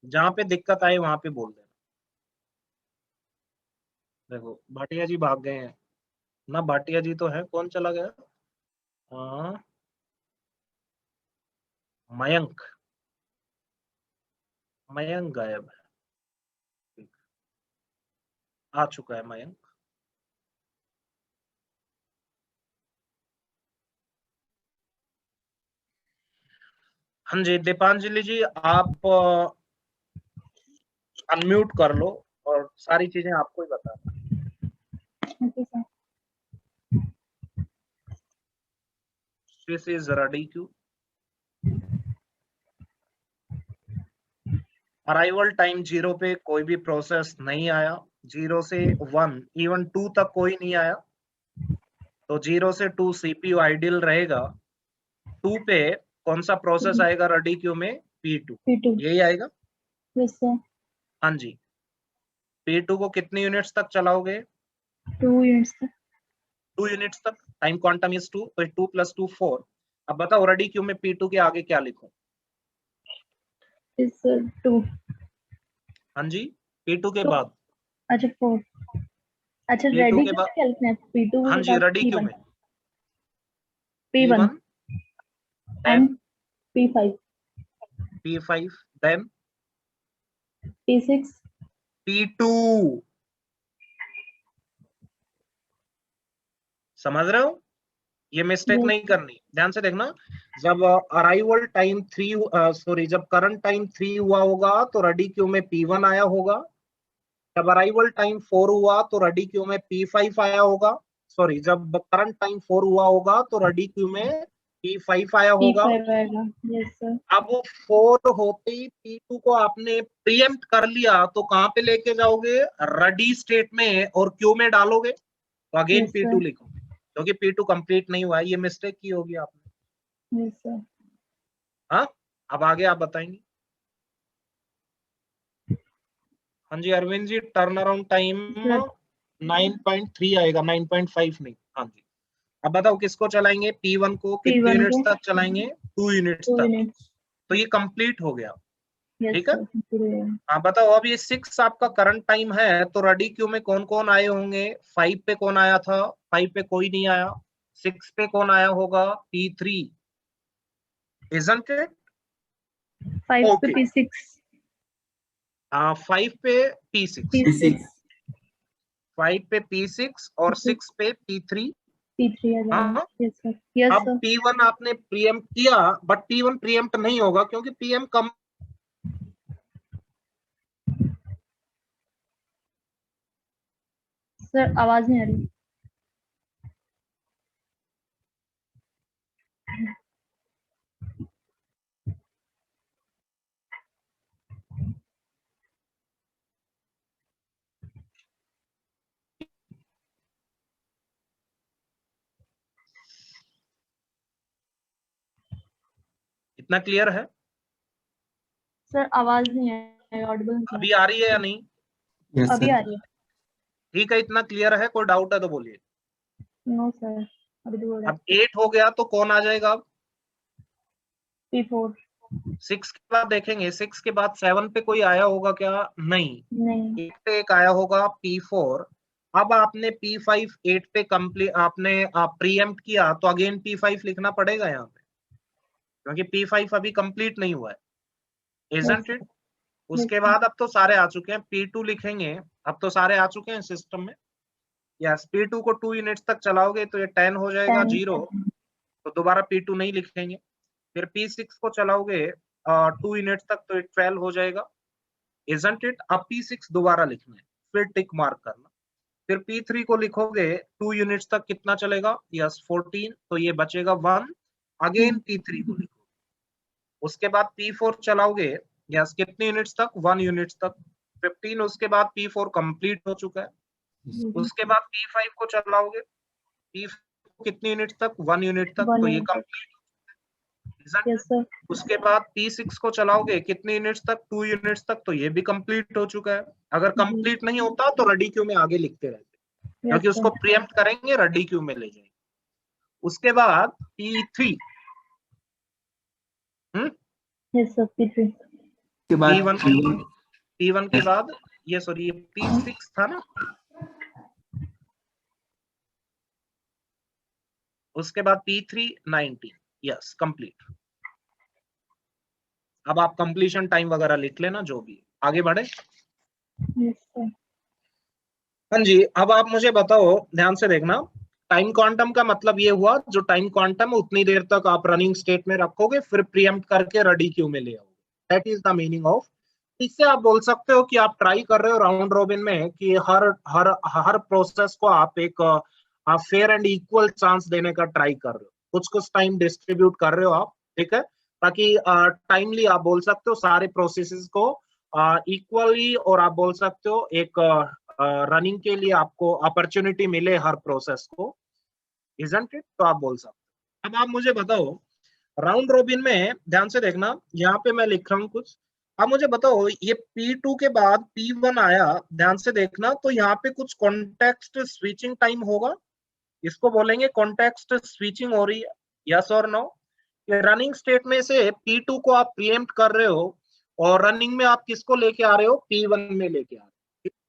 जहां पे दिक्कत आए वहां पे बोल देना। देखो भाटिया जी भाग गए हैं ना, भाटिया जी तो है, कौन चला गया? मयंक, मयंक गायब है। ठीक, आ चुका है मयंक। हाँ जी दीपांजलि जी, आप अनम्यूट कर लो और सारी चीजें आपको ही बता। Okay, sir. This is ready queue. Arrival time 0 पे कोई भी प्रोसेस नहीं आया, 0 से 1 इवन 2 तक कोई नहीं आया, तो 0 से 2 सीपीयू आइडियल रहेगा। 2 पे कौन सा प्रोसेस आएगा रेडी क्यू में? P2, P2. यही आएगा। Yes, sir. हाँ जी, P2 को कितनी यूनिट्स तक चलाओगे? 2 units. 2 यूनिट्स तक। टाइम क्वांटम इज 2, तो 2 + 2 4। अब बताओ रेडी क्यू में P2 के आगे क्या लिखूं? Is 2. हाँ जी, P2 के तो- बाद। अच्छा 4. अच्छा P2 रेडी के क्यू बाद, क्या लिखना है? P2 हाँ के जी बाद रेडी क्यू P1. में P1 then and P5. P5 then P6. P2। समझ रहे हो? ये मिस्टेक Yes. नहीं करनी, ध्यान से देखना। जब अराइवल टाइम 3 सॉरी जब करंट टाइम 3 हुआ होगा तो रेडी क्यू में P1 आया होगा। जब अराइवल टाइम 4 हुआ तो रेडी क्यू में P5 आया होगा। सॉरी, जब करंट टाइम 4 हुआ होगा तो रेडी क्यू में P5 आया होगा। P5 आएगा। Yes, sir. अब वो 4 होते ही P2 को आपने प्रीएम्प्ट कर लिया, तो कहां पे लेके जाओगे? रेडी स्टेट में, और क्यू में डालोगे, तो अगेन Yes, sir. P2 लिखो, क्योंकि P2 कंप्लीट नहीं हुआ है। ये मिस्टेक की होगी आपने। Yes, sir. हाँ, अब आगे आप बताएंगे। हाँ जी Arvind ji, turn around time Sir. 9.3 आएगा, 9.5 नहीं। हाँ जी, अब बताओ किसको चलाएंगे? P1 को। कितने P1 यूनिट्स को तक चलाएंगे? 2 यूनिट्स 2 तक। units. तो ये कंप्लीट हो गया। Yes, ठीक है, sir. हाँ बताओ, अब ये 6 आपका करंट टाइम है, तो रेडी क्यू में कौन कौन आए होंगे? 5 पे कौन आया था? 5 पे कोई नहीं आया। 6 पे कौन आया होगा? P3, isn't it? 5 पे Okay. P6. 5 पे P6, P6 5 पे P6 और 6 पे P3। P3 आ जाएगा। हाँ, Yes, sir. Yes, अब sir. P1 आपने प्रीएम्प्ट किया, बट P1 प्रीएम्प्ट नहीं होगा क्योंकि PM कम। सर आवाज नहीं आ रही। इतना क्लियर है? सर आवाज नहीं है, ऑडिबल नहीं अभी आ रही है या नहीं? yes अभी sir आ रही है। ठीक है, इतना क्लियर है? कोई डाउट है तो बोलिए। नो सर, अभी तो अब 8 हो गया तो कौन आ जाएगा? अब P4 6 के बाद देखेंगे, 6 के बाद 7 पे कोई आया होगा क्या? नहीं, नहीं। 8 पे एक आया होगा P4। अब आपने P5 8 पे कंप्लीट आपने प्रीएम्प्ट किया, तो अगेन P5 लिखना पड़ेगा यहाँ पे, क्योंकि P5 अभी कंप्लीट नहीं हुआ है, isn't it? उसके बाद अब तो सारे आ चुके हैं, P2 लिखेंगे। अब तो सारे आ चुके हैं सिस्टम में। यस, P2 को 2 यूनिट्स तक चलाओगे तो ये 10 हो जाएगा 0, तो दोबारा P2 नहीं लिखेंगे। फिर P6 को चलाओगे 2 यूनिट्स तक, तो 12 हो जाएगा, isn't it? अब P6 दोबारा लिखना है, फिर टिक मार्क करना। फिर P3 को लिखोगे 2 यूनिट्स तक, कितना चलेगा? यस 14, तो ये बचेगा 1, अगेन P3 को लिखो। उसके बाद P4 चलाओगे, यस कितने यूनिट्स तक? 1 यूनिट्स तक, 15। उसके बाद P4 कंप्लीट हो चुका है। उसके बाद P5 को चलाओगे, P5 कितनी यूनिट तक? 1 यूनिट तक, 1 तो ये unit. कंप्लीट। Yes sir. उसके बाद P6 को चलाओगे कितने यूनिट्स तक? 2 यूनिट्स तक, तो ये भी कंप्लीट हो चुका है। अगर कंप्लीट नहीं होता तो रेडी क्यू में आगे लिखते रहते, Yes क्योंकि उसको sir. प्रीएम्प्ट करेंगे, रेडी क्यू में ले जाएंगे। उसके बाद P3, Yes sir. P3. के बाद P1 के बाद ये सॉरी P6 था ना, उसके बाद P3 19, यस कंप्लीट। अब आप कंप्लीशन टाइम वगैरह लिख लेना, जो भी। आगे बढ़े। Yes sir. हाँ जी, अब आप मुझे बताओ, ध्यान से देखना। टाइम क्वांटम का मतलब ये हुआ, जो टाइम क्वांटम उतनी देर तक आप रनिंग स्टेट में रखोगे, फिर प्रीएम्प्ट करके रेडी क्यू में ले आओगे। That is the meaning of. इससे आप बोल सकते हो कि आप ट्राई कर रहे हो राउंड रॉबिन में कि हर प्रोसेस को आप एक फेयर एंड इक्वल चांस देने का ट्राई कर रहे हो। कुछ टाइम डिस्ट्रीब्यूट कर रहे हो आप, ठीक है, ताकि टाइमली आप बोल सकते हो सारे प्रोसेसेस को इक्वली, और आप बोल सकते हो एक रनिंग के लिए आपको अपॉर्चुनिटी मिले हर प्रोसेस को, इजंट इट? तो आप बोल सकते हो। अब आप मुझे बताओ, राउंड रॉबिन में ध्यान से देखना, यहाँ पे मैं लिख रहा हूँ कुछ। आप मुझे बताओ, ये P2 के बाद P1 आया, ध्यान से देखना, तो यहाँ पे कुछ कॉन्टेक्स्ट स्विचिंग टाइम होगा, इसको बोलेंगे कॉन्टेक्स्ट स्विचिंग हो रही है, यस और नो? रनिंग स्टेट में से P2 को आप प्रीएम्प्ट कर रहे हो, और रनिंग में आप किसको लेके आ रहे हो? P1 में लेके आ रहे हो,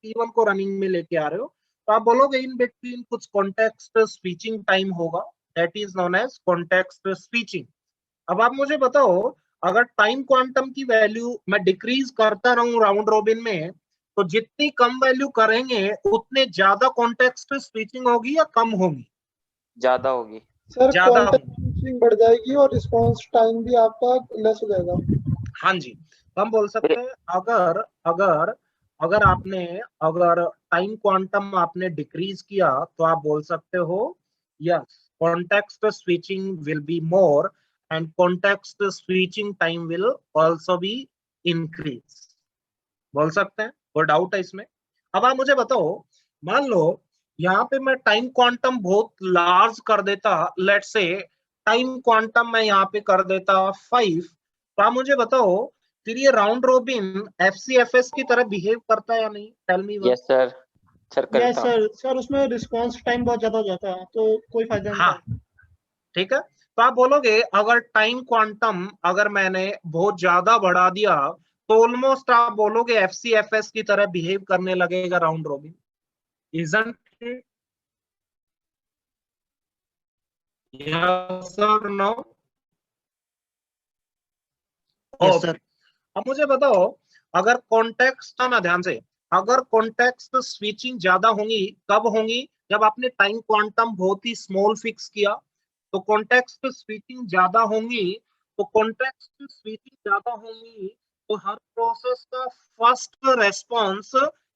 P1 को रनिंग में लेके आ रहे हो, तो आप बोलोगे इन बिटवीन कुछ कॉन्टेक्स्ट स्विचिंग टाइम होगा, that is known as context switching. अब आप मुझे बताओ, अगर टाइम क्वांटम की वैल्यू मैं डिक्रीज करता रहूं राउंड रॉबिन में, तो जितनी कम वैल्यू करेंगे उतने ज्यादा कॉन्टेक्स्ट स्विचिंग होगी या कम होगी? ज्यादा होगी सर। ज्यादा कॉन्टेक्ट स्विचिंग बढ़ जाएगी और रिस्पांस टाइम भी आपका लेस हो जाएगा। हाँ जी, हम बोल सकते हैं अगर अगर अगर आपने अगर टाइम क्वांटम आपने डिक्रीज किया, तो आप बोल सकते हो yes, context switching will be more and context switching time will also be increase, बोल सकते हैं। कोई डाउट है इसमें? अब आप मुझे बताओ, मान लो यहाँ पे मैं टाइम क्वांटम बहुत लार्ज कर देता, लेट्स से टाइम क्वांटम मैं यहाँ पे कर देता 5, तो आप मुझे बताओ फिर ये राउंड रोबिन FCFS की तरह बिहेव करता है या नहीं? Tell me. Yes sir, sir yes करता हूँ। सर। सर उसमें रिस्पांस टाइम बहुत ज्यादा हो जाता है, तो कोई फायदा नहीं हाँ, है। ठीक है। तो आप बोलोगे अगर टाइम क्वांटम अगर मैंने बहुत ज्यादा बढ़ा दिया, तो ऑलमोस्ट आप बोलोगे FCFS की तरह बिहेव करने लगेगा round robin, isn't it? Yes और नो? Yes sir. अब मुझे बताओ, अगर कॉन्टेक्स्ट ना, ध्यान से, अगर कॉन्टेक्स्ट स्विचिंग ज्यादा होंगी, कब होंगी? जब आपने टाइम क्वांटम बहुत ही स्मॉल फिक्स किया, तो कॉन्टेक्स्ट स्विचिंग ज्यादा होंगी। तो कॉन्टेक्स्ट स्विचिंग ज्यादा होंगी तो हर प्रोसेस का फर्स्ट रेस्पॉन्स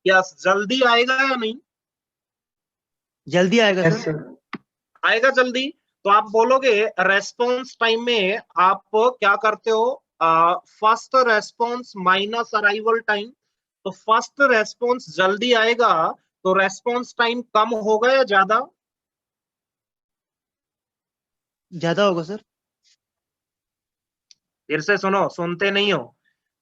यस जल्दी आएगा या नहीं? जल्दी आएगा यस सर। सर। आएगा जल्दी। तो आप बोलोगे रेस्पॉन्स टाइम में आप क्या करते हो? First response minus arrival time. तो फर्स्ट रेस्पॉन्स जल्दी आएगा तो रेस्पॉन्स टाइम कम होगा या ज्यादा? ज्यादा होगा सर। फिर से सुनो, सुनते नहीं हो।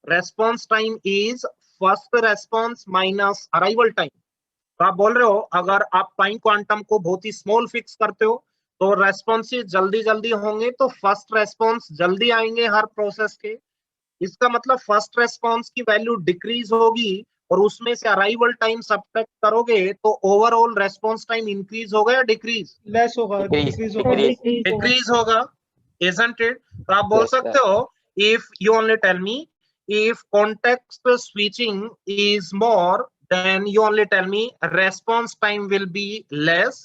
Response time is first response minus arrival time. तो आप बोल रहे हो अगर आप टाइम क्वांटम को बहुत ही स्मॉल फिक्स करते हो तो रेस्पॉन्सेज जल्दी जल्दी होंगे, तो फर्स्ट रेस्पॉन्स जल्दी आएंगे हर प्रोसेस के। इसका मतलब फर्स्ट रेस्पॉन्स की वैल्यू डिक्रीज होगी और उसमें से अराइवल टाइम सब्ट्रैक्ट करोगे तो ओवरऑल रेस्पॉन्स टाइम इंक्रीज होगा या डिक्रीज? लेस होगा, Decrease, डिक्रीज होगा। decrease. डिक्रीज होगा, isn't it? तो आप बोल Yes, सकते sir. हो if you only tell me if context switching is more, then you only tell me response time will be less,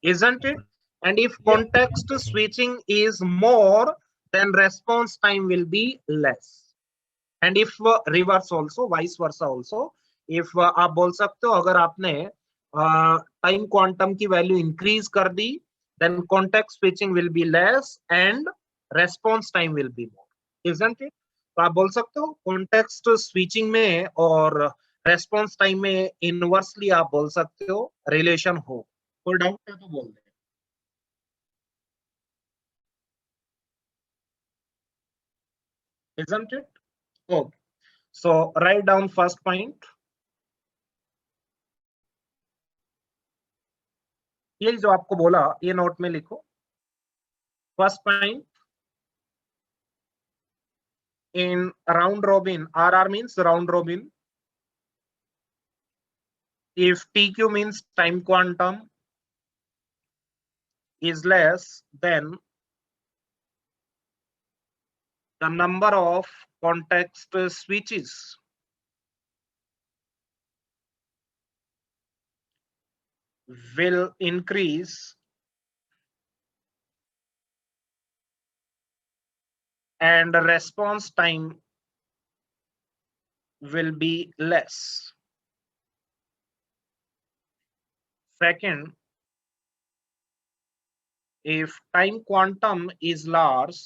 isn't it? And if context switching is more, then response time will be less. And if reverse also, vice versa also, if आप बोल सकते हो अगर आपने time quantum की value increase कर दी, then context switching will be less and response time will be more, isn't it? तो आप बोल सकते हो context switching में और response time में इनवर्सली आप बोल सकते हो रिलेशन हो। कोई डाउट है तो बोल दे। isn't it? Okay. So write down first point. ये जो आपको बोला ये नोट में लिखो. First point, in round robin, RR means round robin. If TQ means time quantum is less than the number of context switches will increase and the response time will be less. Second, if time quantum is large,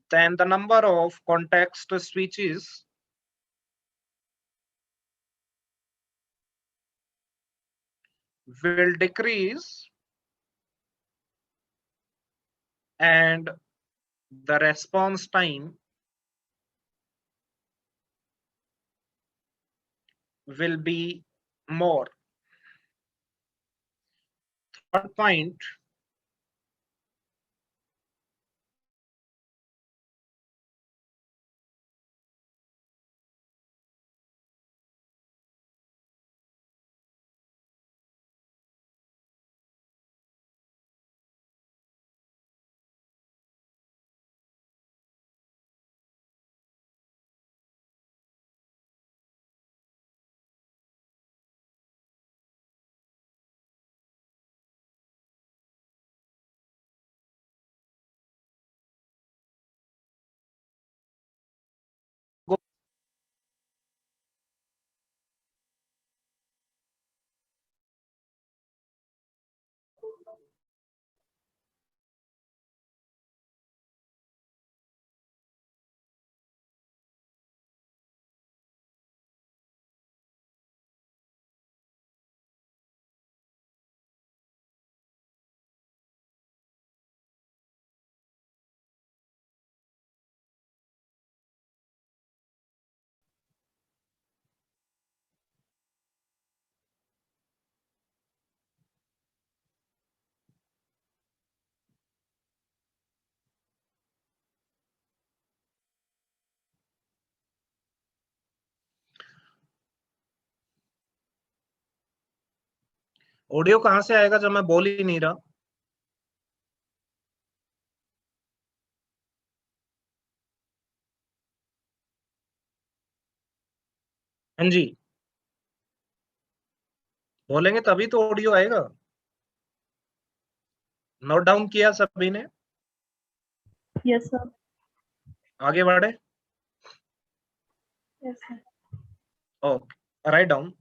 then the number of context switches will decrease and the response time will be more. Third point, audio कहां से आएगा जब मैं बोल ही नहीं रहा? हाँ जी, बोलेंगे तभी तो ऑडियो आएगा. नोट डाउन किया सभी ने? Yes sir. आगे बढ़े. Yes sir. Okay, write down.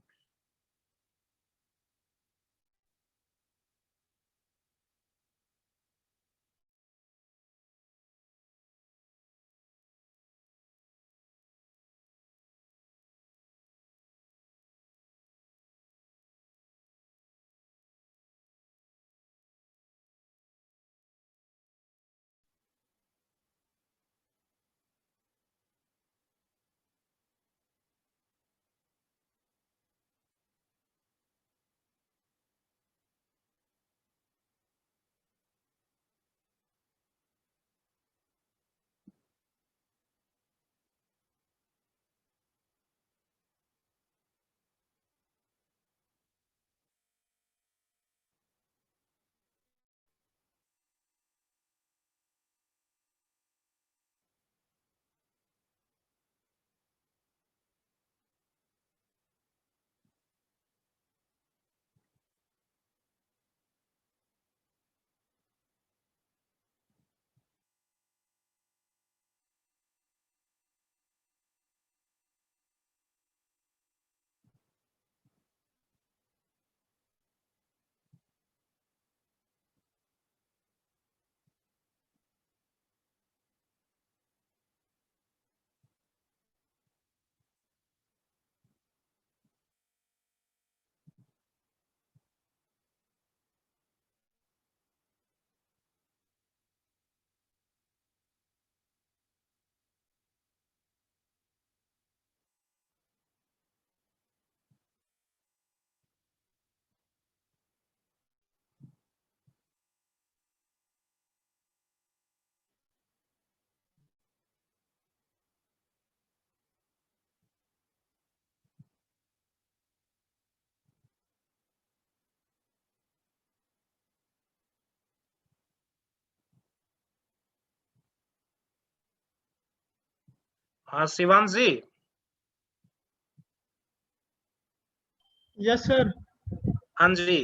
हाँ शिवांश जी। Yes sir. हाँ जी,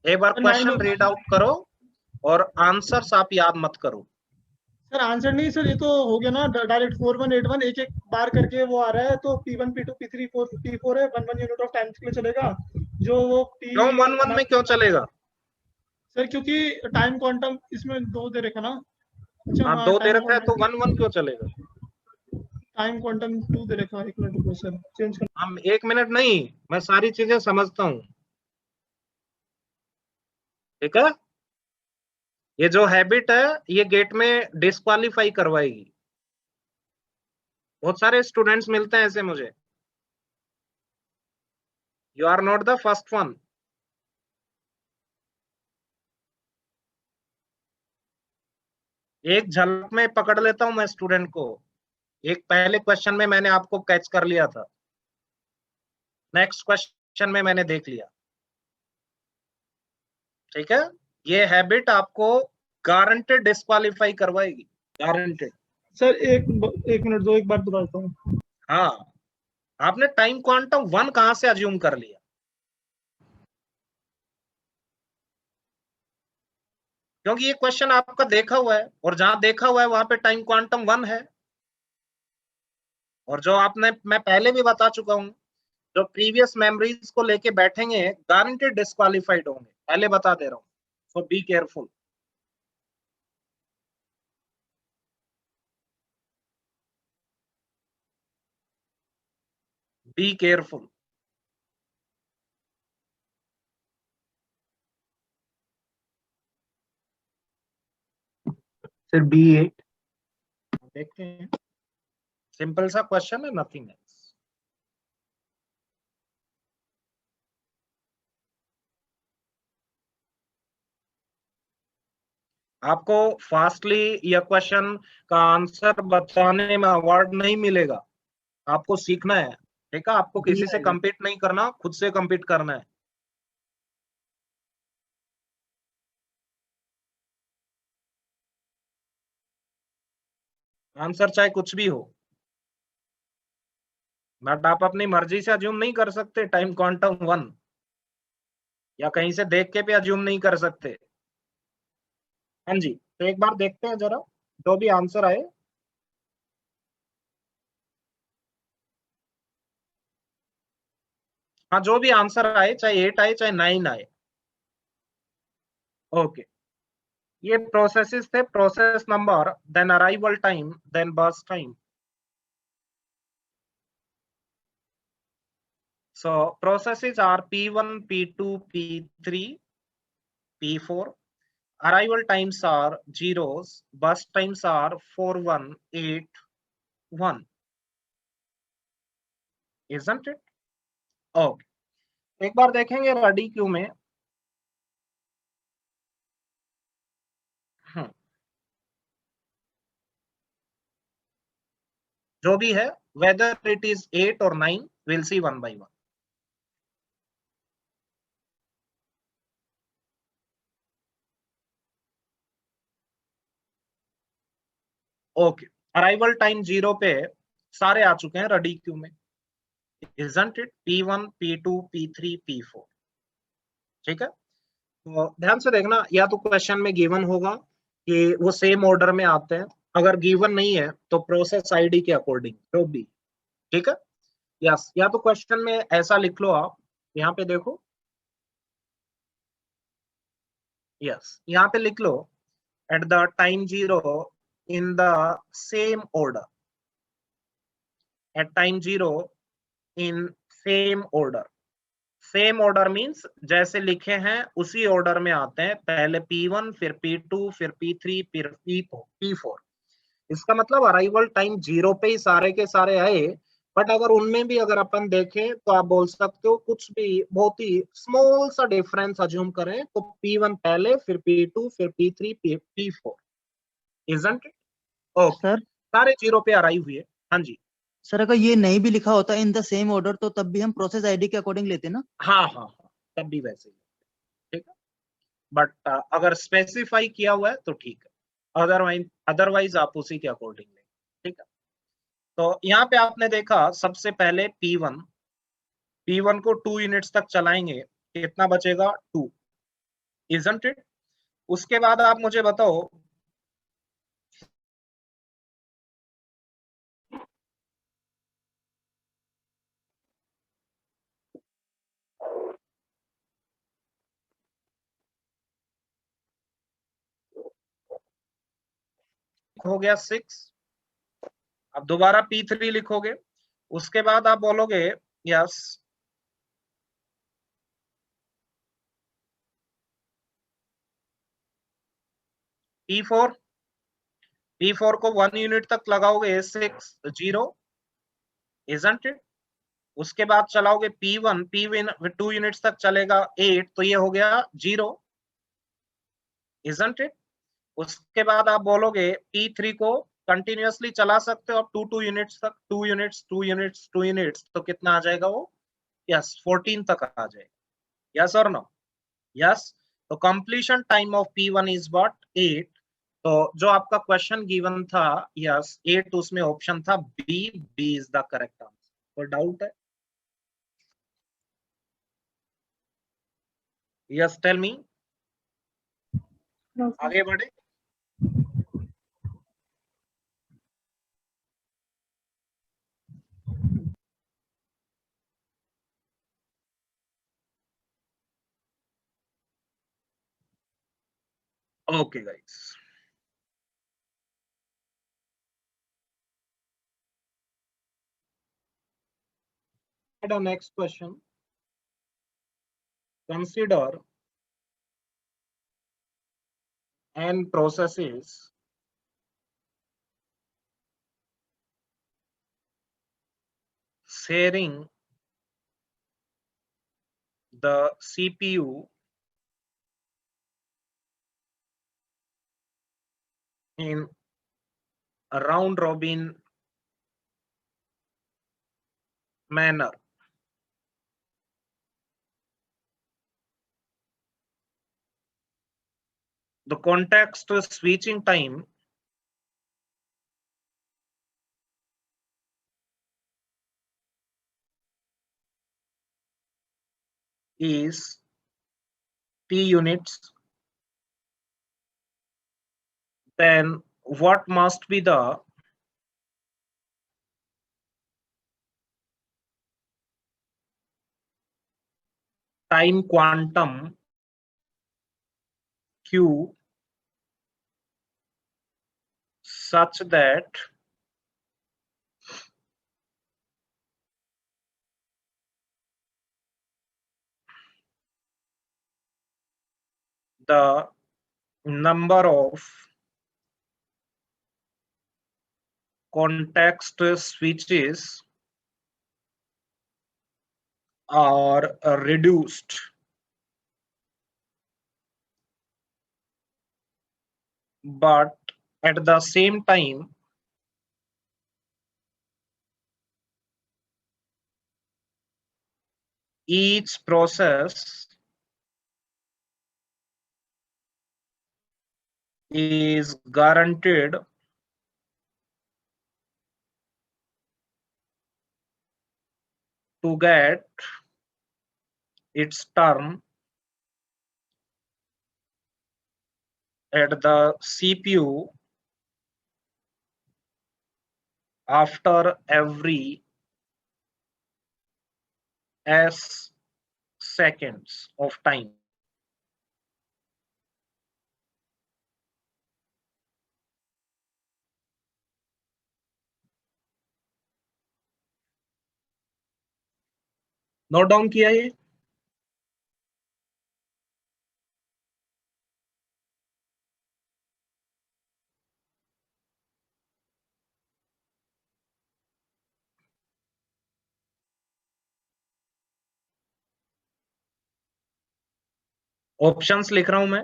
एक बार 9 क्वेश्चन रीड आउट करो और आंसर्स आप याद मत करो। सर आंसर नहीं सर, ये तो हो गया ना डायरेक्ट 4181 एक एक बार करके वो आ रहा है, तो P1 P2 P3 P4 है, 1 यूनिट ऑफ टाइम के लिए चलेगा जो वो क्यों 1 में क्यों चलेगा? सर क्योंकि टाइम क्वांटम इसमें 2 दे रखा ना। अच्छा हाँ हाँ, 2 दे टाइम रखा है तो 1 क्यों चलेगा? टाइम क्वांटम 2 दे रखा है, 1 मिनट रुको सर, चेंज कर। हम 1 मिनट नहीं, मैं सारी चीजें समझता हूँ, ठीक है। ये जो हैबिट है ये गेट में डिस्क्वालीफाई करवाएगी। बहुत सारे स्टूडेंट्स मिलते हैं ऐसे मुझे। You are not the first one. एक झलक में पकड़ लेता हूं मैं स्टूडेंट को। एक पहले क्वेश्चन में मैंने आपको कैच कर लिया था, नेक्स्ट क्वेश्चन में मैंने देख लिया, ठीक है। ये हैबिट आपको गारंटेड डिस्क्वालीफाई करवाएगी, गारंटेड। सर एक मिनट दो, एक बार दोहराता हूँ। हाँ, आपने टाइम क्वांटम 1 कहां से अज्यूम कर लिया? क्योंकि ये क्वेश्चन आपका देखा हुआ है और जहां देखा हुआ है वहां पे टाइम क्वांटम 1 है। और जो आपने, मैं पहले भी बता चुका हूं, जो प्रीवियस मेमोरीज को लेके बैठेंगे गारंटेड डिस्क्वालीफाइड होंगे, पहले बता दे रहा हूं। So be careful. Be careful. Sir B8। देखते हैं, सिंपल सा क्वेश्चन है, नथिंग एल्स। आपको फास्टली यह क्वेश्चन का आंसर बताने में अवार्ड नहीं मिलेगा, आपको सीखना है, ठीक है। आपको किसी से compete नहीं करना, खुद से compete करना है। आंसर चाहे कुछ भी हो, बट आप अपनी मर्जी से अज्यूम नहीं कर सकते टाइम क्वांटम 1, या कहीं से देख के भी अज्यूम नहीं कर सकते। हाँ जी, तो एक बार देखते हैं जरा जो भी आंसर आए। हाँ, जो भी आंसर आए, चाहे 8 आए चाहे 9 आए, ओके। ये प्रोसेसेस थे, process number, then arrival time, then burst time. So processes are P1, P2, P3, P4. Arrival times are zeros. Bus times are 4181. Isn't it? Okay. एक बार देखेंगे रेडी क्यू में। जो भी है, whether it is 8 or 9, we'll see one by one. Okay, arrival time 0 पे सारे आ चुके हैं रेडी क्यू में, isn't it? P1, P2, P3, P4, ठीक है। तो ध्यान से देखना, या तो क्वेश्चन में गिवन होगा कि वो सेम ऑर्डर में आते हैं, अगर गिवन नहीं है तो प्रोसेस आईडी के अकॉर्डिंग जो भी, ठीक है। यस, या तो क्वेश्चन में ऐसा लिख लो आप, यहाँ पे देखो, यस यहाँ पे लिख लो, at the time 0 in the same order, at time 0 in same order. Same order means जैसे लिखे हैं उसी ऑर्डर में आते हैं, पहले P1 फिर P2 फिर P3 फिर P4। इसका मतलब अराइवल टाइम 0 पे ही सारे के सारे आए, बट अगर उनमें भी अगर अपन देखें तो आप बोल सकते हो कुछ भी बहुत ही स्मॉल सा डिफरेंस अज्यूम करें तो P1 पहले फिर P2 फिर P3 P4, isn't it? Okay, sir सारे 0 पे अराइव हुए। हाँ जी, सर अगर ये नहीं भी लिखा होता इन द सेम ऑर्डर तो तब भी हम प्रोसेस आईडी के अकॉर्डिंग लेते ना? हाँ हाँ हाँ, तब भी वैसे ही, ठीक है। बट अगर स्पेसिफाई किया हुआ है तो ठीक है, अदरवाइज आप उसी के अकॉर्डिंग लें, ठीक है। तो यहाँ पे आपने देखा सबसे पहले P1 को 2 यूनिट्स तक चलाएंगे, कितना बचेगा 2, इजंट इट? उसके बाद आप मुझे बताओ हो गया 6, अब दोबारा P3 लिखोगे, उसके बाद आप बोलोगे यस P4 को 1 यूनिट तक लगाओगे 6 0, इजंट इट? उसके बाद चलाओगे P1 2 यूनिट्स तक चलेगा 8, तो ये हो गया 0, इजंट इट? उसके बाद आप बोलोगे P3 को कंटिन्यूअसली चला सकते हो आप 2 यूनिट्स तक, 2 यूनिट्स, तो कितना आ जाएगा वो? यस 14 तक आ जाएगा, यस और नो? यस। तो completion time of P1 is what? 8। तो जो आपका क्वेश्चन गिवन था यस 8, उसमें ऑप्शन था B is the correct answer. कोई डाउट है? Yes tell me, No, sir. आगे बढ़े। Okay, guys. The next question. Consider n processes sharing the CPU in a round robin manner. The context switching time is T units. Then what must be the time quantum Q such that the number of context switches are reduced but at the same time each process is guaranteed to get its turn at the CPU after every s seconds of time. Note down किया ये? Options लिख रहा हूं मैं।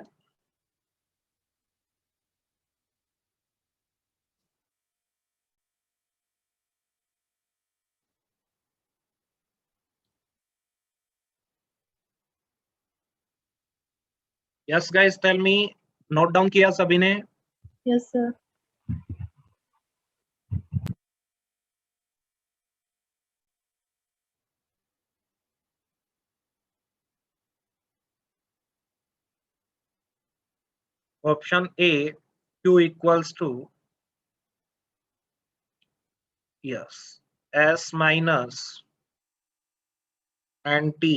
Yes guys tell me, note down किया सभी ने? Yes, sir. Option A Q equals to yes S minus NT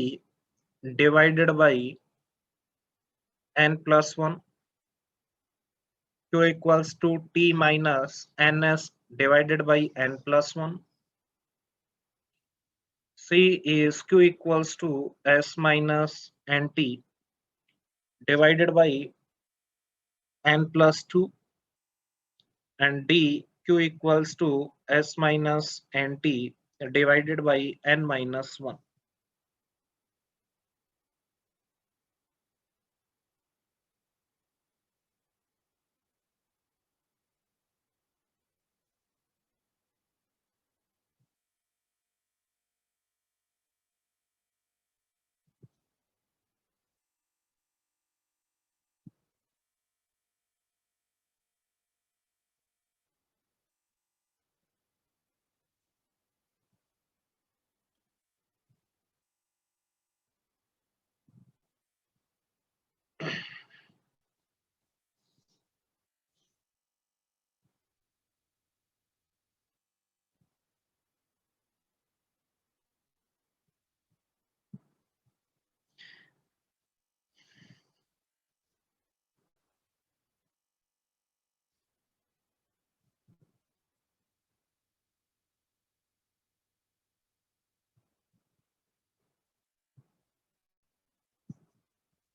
divided by N plus 1. Q equals to T minus NS divided by N plus 1. C is Q equals to S minus NT divided by N plus 2. And D, Q equals to S minus NT divided by N minus 1.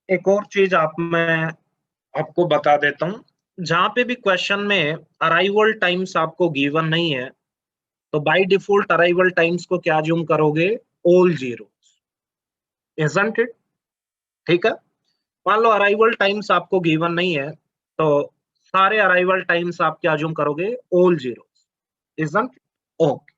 एक और चीज मैं आपको बता देता हूं, जहां पे भी क्वेश्चन में अराइवल टाइम्स आपको गिवन नहीं है तो बाय डिफॉल्ट अराइवल टाइम्स को क्या ज्यूम करोगे, ऑल जीरो, इजंट इट? ठीक है, मान लो अराइवल टाइम्स आपको गिवन नहीं है तो सारे अराइवल टाइम्स आप क्या ज्यूम करोगे, all zero, isn't? Okay,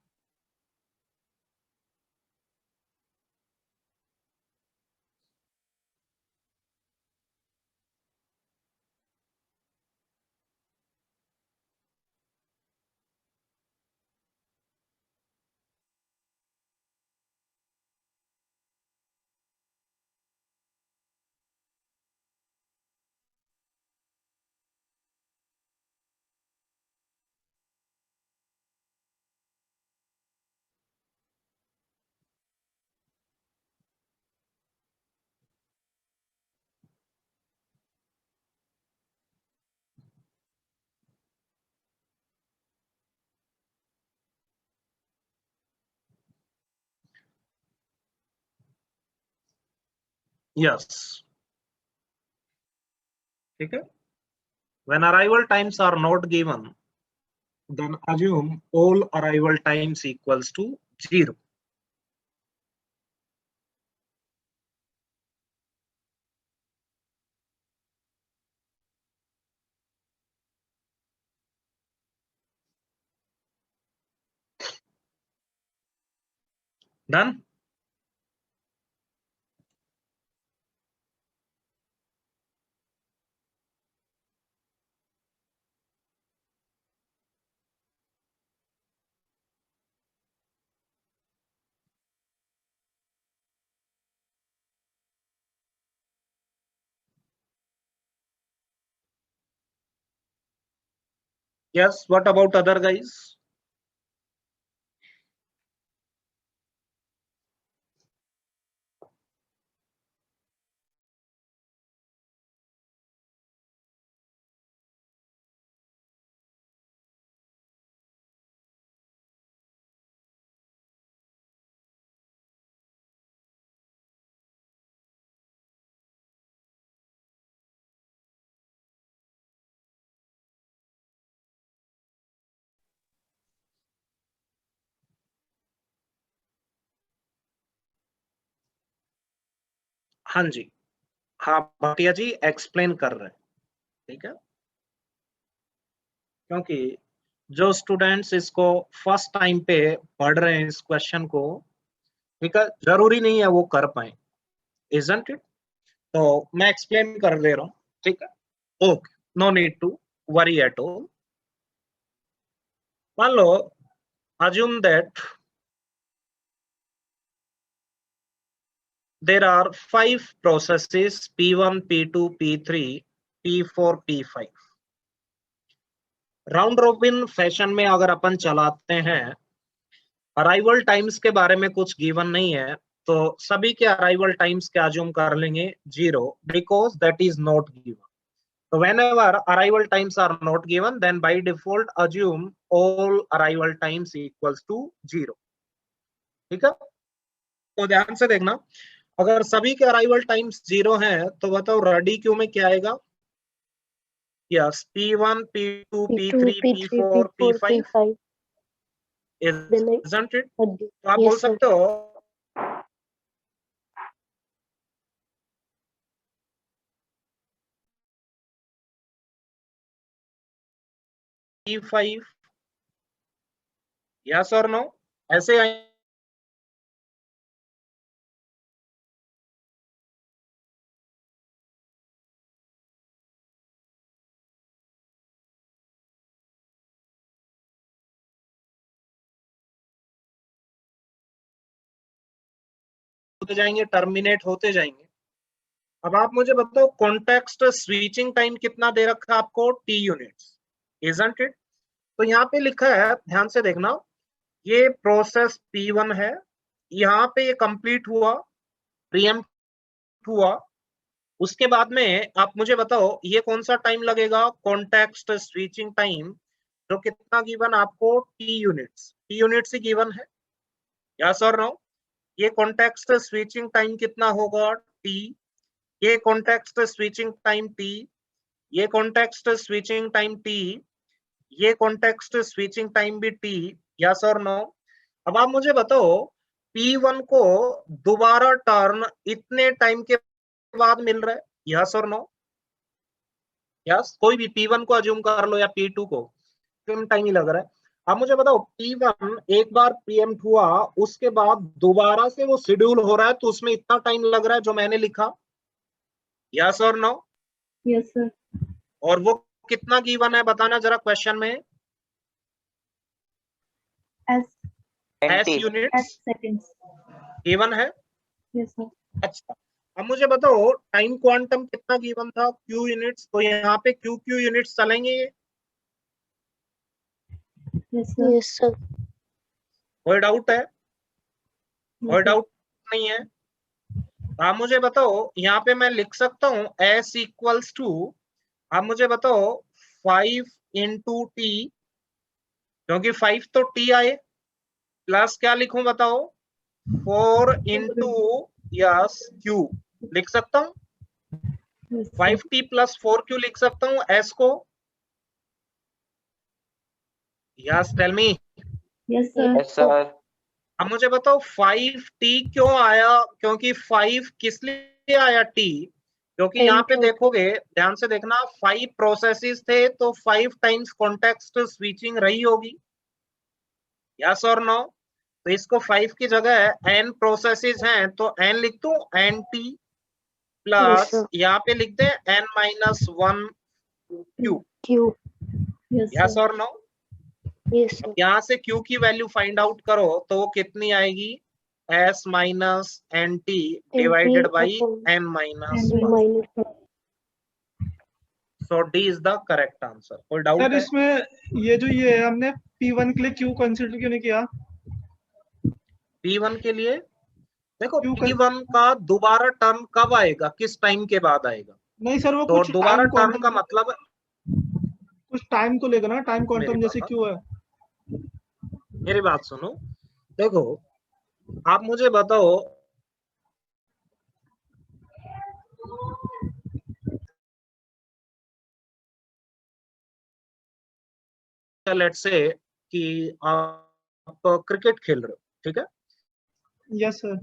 yes, ठीक है। When arrival times are not given, then assume all arrival times equals to 0. Done? Yes, what about other guys? हाँ जी, हाँ भाटिया जी एक्सप्लेन कर रहे हैं, ठीक है, क्योंकि जो स्टूडेंट्स इसको फर्स्ट टाइम पे पढ़ रहे हैं इस क्वेश्चन को, ठीक है, जरूरी नहीं है वो कर पाए, इजंट इट? तो मैं एक्सप्लेन कर दे रहा हूँ, ठीक है, okay, no need to worry at all. मान लो assume that there are 5 processes P1, P2, P3, P4 P5। Round robin fashion में अगर अपन चलाते हैं, अराइवल टाइम्स के बारे में कुछ गिवन नहीं है, तो सभी के अराइवल टाइम्स क्या अज्यूम कर लेंगे 0, because that is not given. So whenever arrival times are not given, then by default assume all arrival times equals to 0। ठीक है, तो ध्यान से देखना, अगर सभी के अराइवल टाइम्स 0 हैं तो बताओ रेडी क्यू में क्या आएगा? Yes, P1 P2 P3 P4 P5 isn't it? तो आप बोल सकते हो P5, यस और नो, ऐसे आए होते जाएंगे, टर्मिनेट होते जाएंगे। अब आप मुझे बताओ कॉन्टेक्स्ट स्विचिंग टाइम कितना दे रखा है आपको? T units, isn't it? तो यहाँ पे लिखा है, ध्यान से देखना, ये प्रोसेस P1 है, यहाँ पे ये कंप्लीट हुआ, प्रीएम्प्ट हुआ, उसके बाद में आप मुझे बताओ ये कौन सा टाइम लगेगा? कॉन्टेक्स्ट स्विचिंग टाइम, जो कितना गिवन आपको? T यूनिट्स, T यूनिट्स ही गिवन है, यस और नो? ये कॉन्टेक्स्ट स्विचिंग टाइम कितना होगा? T। ये कॉन्टेक्स्ट स्विचिंग टाइम T, ये कॉन्टेक्स्ट स्विचिंग टाइम T, ये कॉन्टेक्स्ट स्विचिंग टाइम भी T, यस और नो? अब आप मुझे बताओ P1 को दोबारा टर्न इतने टाइम के बाद मिल रहा है, यस और नो? यस, कोई भी P1 को अज्यूम कर लो या P2 को, सेम टाइम ही लग रहा है। अब मुझे बताओ P1 एक बार प्रीएम्प्ट हुआ, उसके बाद दोबारा से वो शेड्यूल हो रहा है, तो उसमें इतना टाइम लग रहा है जो मैंने लिखा, यस और नो? Yes sir. और वो कितना गिवन है बताना जरा क्वेश्चन में? S यूनिट्स सेकंड्स गिवन है। Yes sir. अच्छा, अब मुझे बताओ टाइम क्वांटम कितना गिवन था? Q units. तो यहाँ पे Q यूनिट्स चलेंगे ये? Yes sir. कोई डाउट है? कोई डाउट नहीं है? आप मुझे बताओ यहाँ पे मैं लिख सकता हूँ S इक्वल्स टू, आप मुझे बताओ 5 इंटू T, क्योंकि 5 तो T आए, प्लस क्या लिखूं बताओ? 4 इंटू यस Q लिख सकता हूँ, 5T प्लस 4Q लिख सकता हूँ S को, yes tell me. Yes sir. Yes sir. अब मुझे बताओ 5T क्यों आया? क्योंकि 5 किस लिए आया T? क्योंकि यहाँ पे देखोगे, ध्यान से देखना, 5 प्रोसेसेस थे, तो 5 टाइम्स कॉन्टेक्स्ट स्विचिंग रही होगी, यस और नो? तो इसको 5 की जगह n प्रोसेसेस हैं, तो n लिख दूं NT प्लस यहाँ पे लिख दे n-1 Q, यस और नो? यहाँ से Q की वैल्यू फाइंड आउट करो तो वो कितनी आएगी? S minus NT divided by n minus 1। So D is the correct answer. कोई डाउट सर है? इसमें ये जो ये हमने P1 के लिए Q कंसीडर क्यों नहीं किया? P1 के लिए देखो, Q P1 का दोबारा टर्न कब आएगा, किस टाइम के बाद आएगा? नहीं सर, वो तो कुछ दोबारा टाइम टर्न का क्वांटम, मतलब कुछ टाइम को लेकर ना, टाइम क्वांटम जैसे Q है। मेरी बात सुनो, देखो आप मुझे बताओ, लेट्स से कि आप क्रिकेट खेल रहे हो, ठीक है? Yes sir.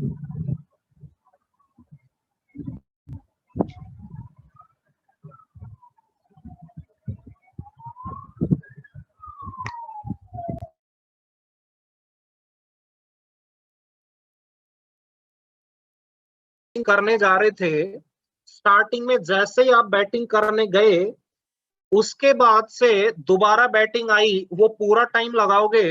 करने जा रहे थे, स्टार्टिंग में जैसे ही आप बैटिंग करने गए, उसके बाद से दोबारा बैटिंग आई, वो पूरा टाइम लगाओगे,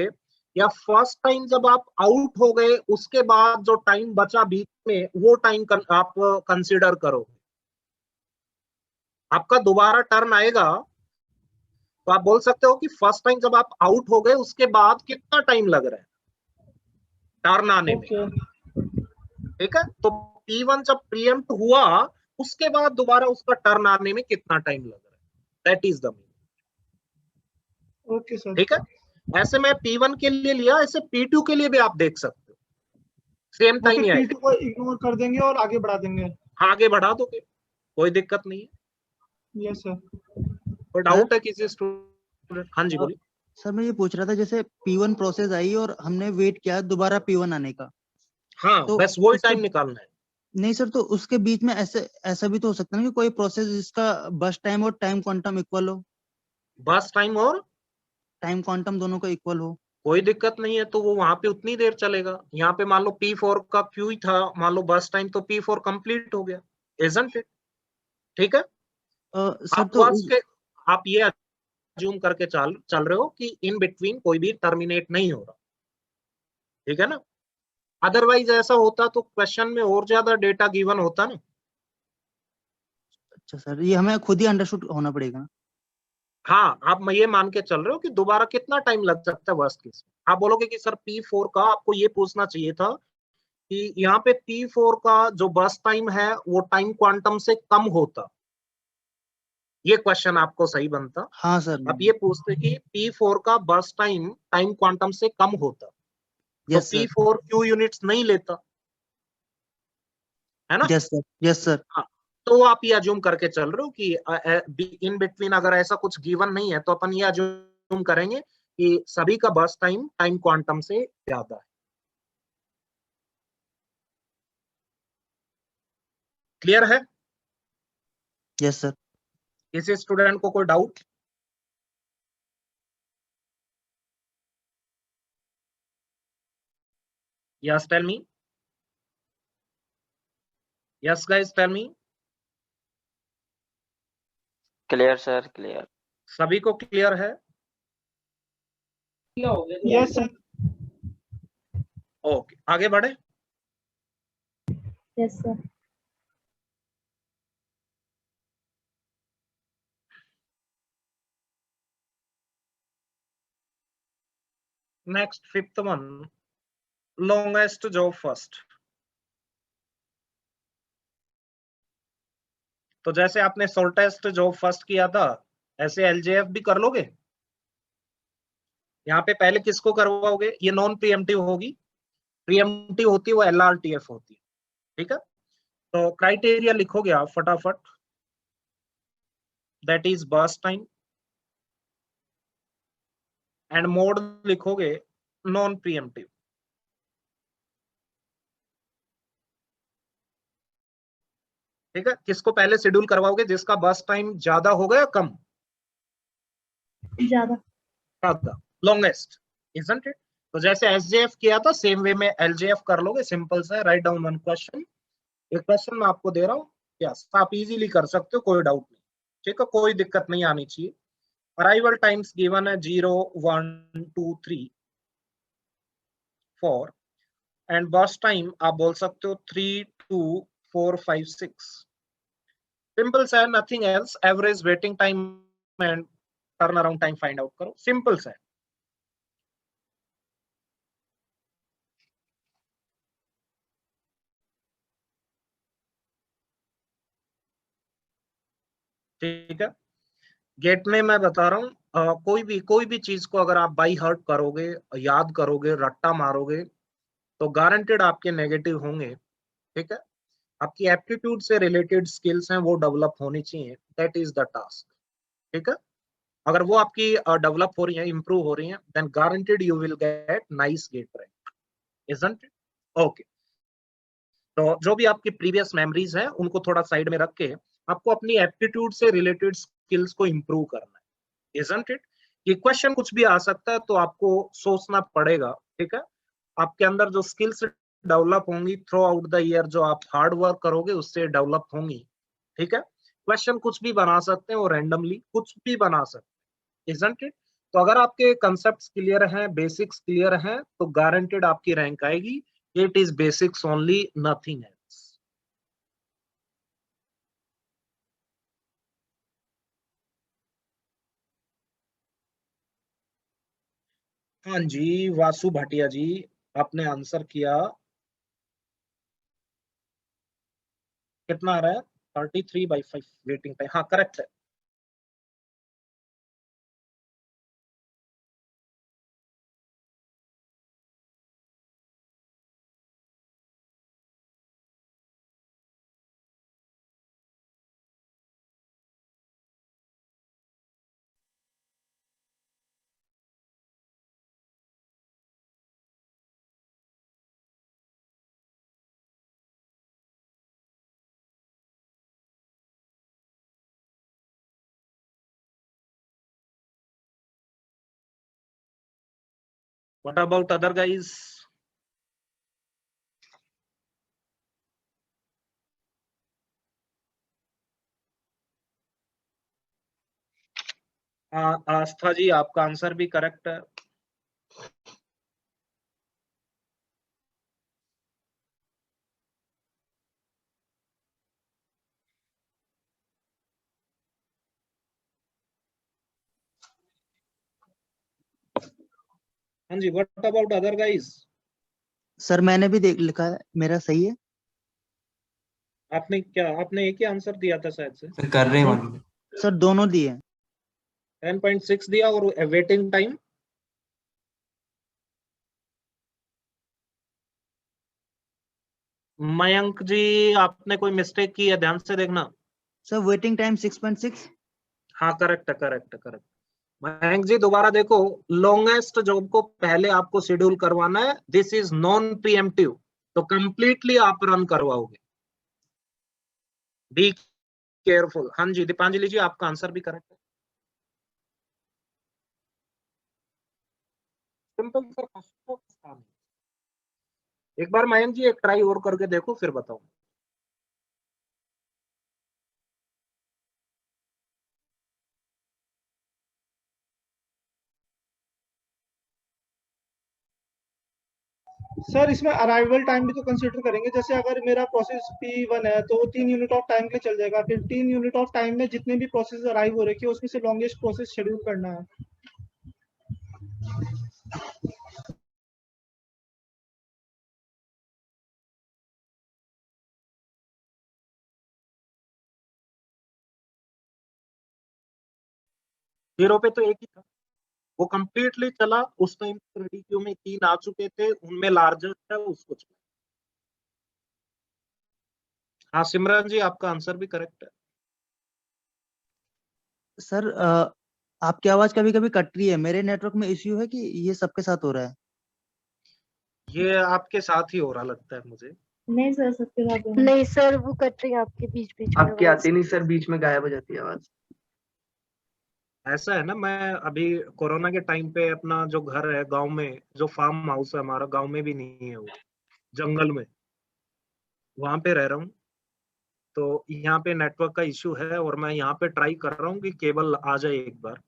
या फर्स्ट टाइम जब आप आउट हो गए उसके बाद जो टाइम बचा बीच में, वो टाइम आप कंसीडर करोगे? आपका दोबारा टर्न आएगा तो आप बोल सकते हो कि फर्स्ट टाइम जब आप आउट हो गए उसके बाद कितना टाइम लग रहा है टर्न आने में, ठीक है। तो P1 जब प्रीएम्प्ट हुआ उसके बाद दोबारा उसका टर्न आने में कितना टाइम लग रहा है, that is the meaning. Okay sir. ठीक है, ऐसे मैं P1 के लिए लिया, ऐसे P2 के लिए भी आप देख सकते हो, सेम टाइम ही आएगा। P2 को इग्नोर कर देंगे और आगे बढ़ा देंगे। आगे बढ़ा दोगे, कोई दिक्कत नहीं है। Yes sir. कोई डाउट है किसी स्टूडेंट? हाँ जी बोलिए। सर मैं ये पूछ रहा था, जैसे P1 प्रोसेस आई और हमने वेट किया दोबारा P1 आने का, हाँ तो बस वही उसके- टाइम निकालना है। नहीं सर, तो उसके बीच में ऐसा भी तो हो सकता है ना कि कोई प्रोसेस जिसका बस टाइम और टाइम क्वांटम इक्वल हो, बस टाइम और टाइम क्वांटम दोनों का इक्वल हो। कोई दिक्कत नहीं है, तो वो वहां पे उतनी देर चलेगा। यहाँ पे मान लो P4 का क्यू ही था, मान लो बस टाइम, तो P4 कंप्लीट हो गया, इजंट इट? ठीक है, सर आप तो बस के आप ये अज्यूम करके चल रहे हो कि इन बिटवीन कोई भी टर्मिनेट नहीं हो रहा, ठीक है ना। अदरवाइज ऐसा होता तो क्वेश्चन में और ज्यादा डेटा गिवन होता ना। अच्छा सर, ये हमें खुद ही अंडरस्टूड होना पड़ेगा। हाँ, आप ये मान के चल रहे हो कि दोबारा कितना टाइम लग सकता है वर्स्ट केस में। आप बोलोगे कि सर P4 का आपको ये पूछना चाहिए था कि यहाँ पे P4 का जो बस टाइम है वो टाइम क्वांटम से कम होता, ये क्वेश्चन आपको सही बनता। हाँ सर। आप ये पूछते कि P4 का बस टाइम टाइम क्वांटम से कम होता, तो yes sir. P4 Q units नहीं लेता, है ना। Yes sir. Yes sir. हाँ, तो आप ये अज्यूम करके चल रहे हो कि इन बिटवीन अगर ऐसा कुछ गिवन नहीं है तो अपन ये अज्यूम करेंगे कि सभी का बस टाइम टाइम क्वांटम से ज्यादा है। क्लियर है? Yes sir. किसी स्टूडेंट को कोई doubt? Yes tell me, yes guys tell me. Clear sir, clear. सभी को क्लियर है? Yes sir. ओके, आगे बढ़े। Yes sir. Next fifth one, longest job first. तो जैसे आपने शॉर्टेस्ट जॉब फर्स्ट किया था ऐसे एलजेएफ भी कर लोगे। यहाँ पे पहले किसको करवाओगे? ये नॉन प्रीएम्प्टिव होगी, प्रीएम्प्टिव होती है वो एलआरटीएफ होती है, ठीक है। तो क्राइटेरिया लिखोगे आप फटाफट, that is burst time, and mode लिखोगे नॉन प्रीएम्प्टिव। ठीक है, किसको पहले शेड्यूल करवाओगे? जिसका बस टाइम ज्यादा होगा या कम? ज्यादा। ज्यादा, लॉन्गेस्ट, इजंट इट? तो जैसे एसजेएफ किया था सेम वे में एलजेएफ कर लोगे, सिंपल सा है। राइट डाउन वन क्वेश्चन, एक क्वेश्चन मैं आपको दे रहा हूँ, यस आप इजीली कर सकते हो, कोई डाउट नहीं, ठीक है, कोई दिक्कत नहीं आनी चाहिए। अराइवल टाइम्स गिवन है 0, 1, 2, 3, 4, एंड बस टाइम आप बोल सकते हो 3, 2, 4, 5, 6। सिंपल सा है, nothing else, average waiting time and turn around time find out करो, सिंपल सा है। ठीक है, गेट में मैं बता रहा हूँ, कोई भी चीज को अगर आप बाई हार्ट करोगे, याद करोगे, रट्टा मारोगे, तो गारंटेड आपके नेगेटिव होंगे, ठीक है। आपकी एप्टीट्यूड से रिलेटेड स्किल्स हैं वो डेवलप होनी चाहिए, दैट इज द टास्क, ठीक है। अगर वो आपकी डेवलप हो रही है, इंप्रूव हो रही है, then guaranteed you will get nice get rank, isn't it? Okay, तो जो भी आपकी प्रीवियस मेमोरीज है उनको थोड़ा साइड में रख के आपको अपनी एप्टीट्यूड से रिलेटेड स्किल्स को इंप्रूव करना है, इजंट इट? ये क्वेश्चन कुछ भी आ सकता है तो आपको सोचना पड़ेगा, ठीक है। आपके अंदर जो स्किल्स डेवलप होंगी थ्रू आउट द ईयर, जो आप हार्ड वर्क करोगे उससे डेवलप होंगी, ठीक है। क्वेश्चन कुछ भी बना सकते हैं और रैंडमली कुछ भी बना सकते हैं, इजंट इट? तो अगर आपके कंसेप्ट्स क्लियर हैं, बेसिक्स क्लियर हैं, तो गारंटेड आपकी रैंक आएगी। It is basics only, nothing else. हाँ जी, वासु भाटिया जी, आपने आंसर किया। कितना आ रहा है? 33/5 वेटिंग टाइम। हाँ, करेक्ट है। What about other guys? Aastha ji, आपका आंसर भी करेक्ट है। हाँ जी, what about other guys? Sir मैंने भी देख लिखा है, मेरा सही है। आपने एक ही आंसर दिया था शायद से। सर कर रहे हैं वन। सर दोनों दिए। 10.6 दिया और वेटिंग टाइम मयंक जी, आपने कोई मिस्टेक की है, ध्यान से देखना। Sir waiting time 6.6। हाँ, करेक्ट है, करेक्ट है, करेक्ट। मयंक जी दोबारा देखो, लॉन्गेस्ट जॉब को पहले आपको शेड्यूल करवाना है। दिस इज नॉन प्रीएम्प्टिव, तो कंप्लीटली आप रन करवाओगे। Be careful. हाँ जी, दीपांजलि जी, आपका आंसर भी करेक्ट है। Simple sir. एक बार मयंक जी एक ट्राई और करके देखो, फिर बताओ। सर इसमें अराइवल टाइम भी तो कंसीडर करेंगे। जैसे अगर मेरा प्रोसेस P1 है तो वो 3 यूनिट ऑफ टाइम के लिए चल जाएगा। फिर 3 यूनिट ऑफ टाइम में जितने भी प्रोसेस अराइव हो रखे हैं उसमें से लॉन्गेस्ट प्रोसेस शेड्यूल करना है। जीरो पे तो एक ही था, वो कंप्लीटली चला। उस टाइम रेडी क्यू में 3 आ चुके थे, उनमें लार्जेस्ट है, उसको चला। हाँ सिमरन जी, आपका आंसर भी करेक्ट है। सर आपकी आवाज कभी कभी कट रही है, मेरे नेटवर्क में इश्यू है कि ये सबके साथ हो रहा है? ये आपके साथ ही हो रहा लगता है मुझे। नहीं सर, सबके साथ होना। नहीं सर, वो कट रही है आपके बीच बीच में आपकी आवाज। आती नहीं सर, बीच में गायब हो जाती है आवाज। ऐसा है ना, मैं अभी कोरोना के टाइम पे अपना जो घर है गांव में, जो फार्म हाउस है हमारा, गांव में भी नहीं है, वो जंगल में, वहां पे रह रहा हूँ। तो यहाँ पे नेटवर्क का इश्यू है और मैं यहाँ पे ट्राई कर रहा हूँ कि केबल आ जाए एक बार।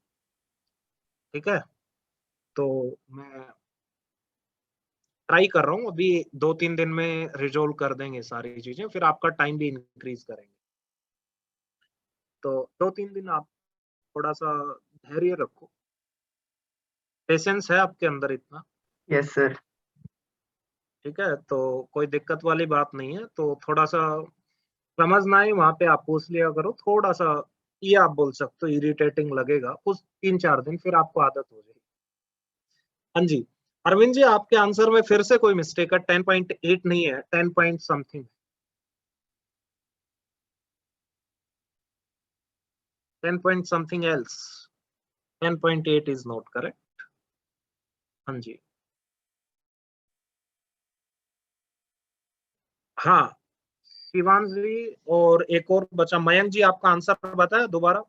ठीक है, तो मैं ट्राई कर रहा हूँ। अभी 2-3 दिन में रिजोल्व कर देंगे सारी चीजें, फिर आपका टाइम भी इंक्रीज करेंगे। तो 2-3 दिन आप थोड़ा सा धैर्य रखो, पेशेंस है आपके अंदर इतना। Yes sir. ठीक है, तो कोई दिक्कत वाली बात नहीं है। तो थोड़ा सा समझ ना आए वहां पे आप पूछ लिया करो, थोड़ा सा ये आप बोल सकते हो इरिटेटिंग लगेगा कुछ 3-4 दिन, फिर आपको आदत हो जाएगी। हाँ जी, अरविंद जी, आपके आंसर में फिर से कोई मिस्टेक है। 10.8 नहीं है, 10 point something, 10 point something else. 10.8 is not correct. हाँ जी, हाँ शिवांश जी, और एक और बचा मयंक जी, आपका आंसर बताया दोबारा।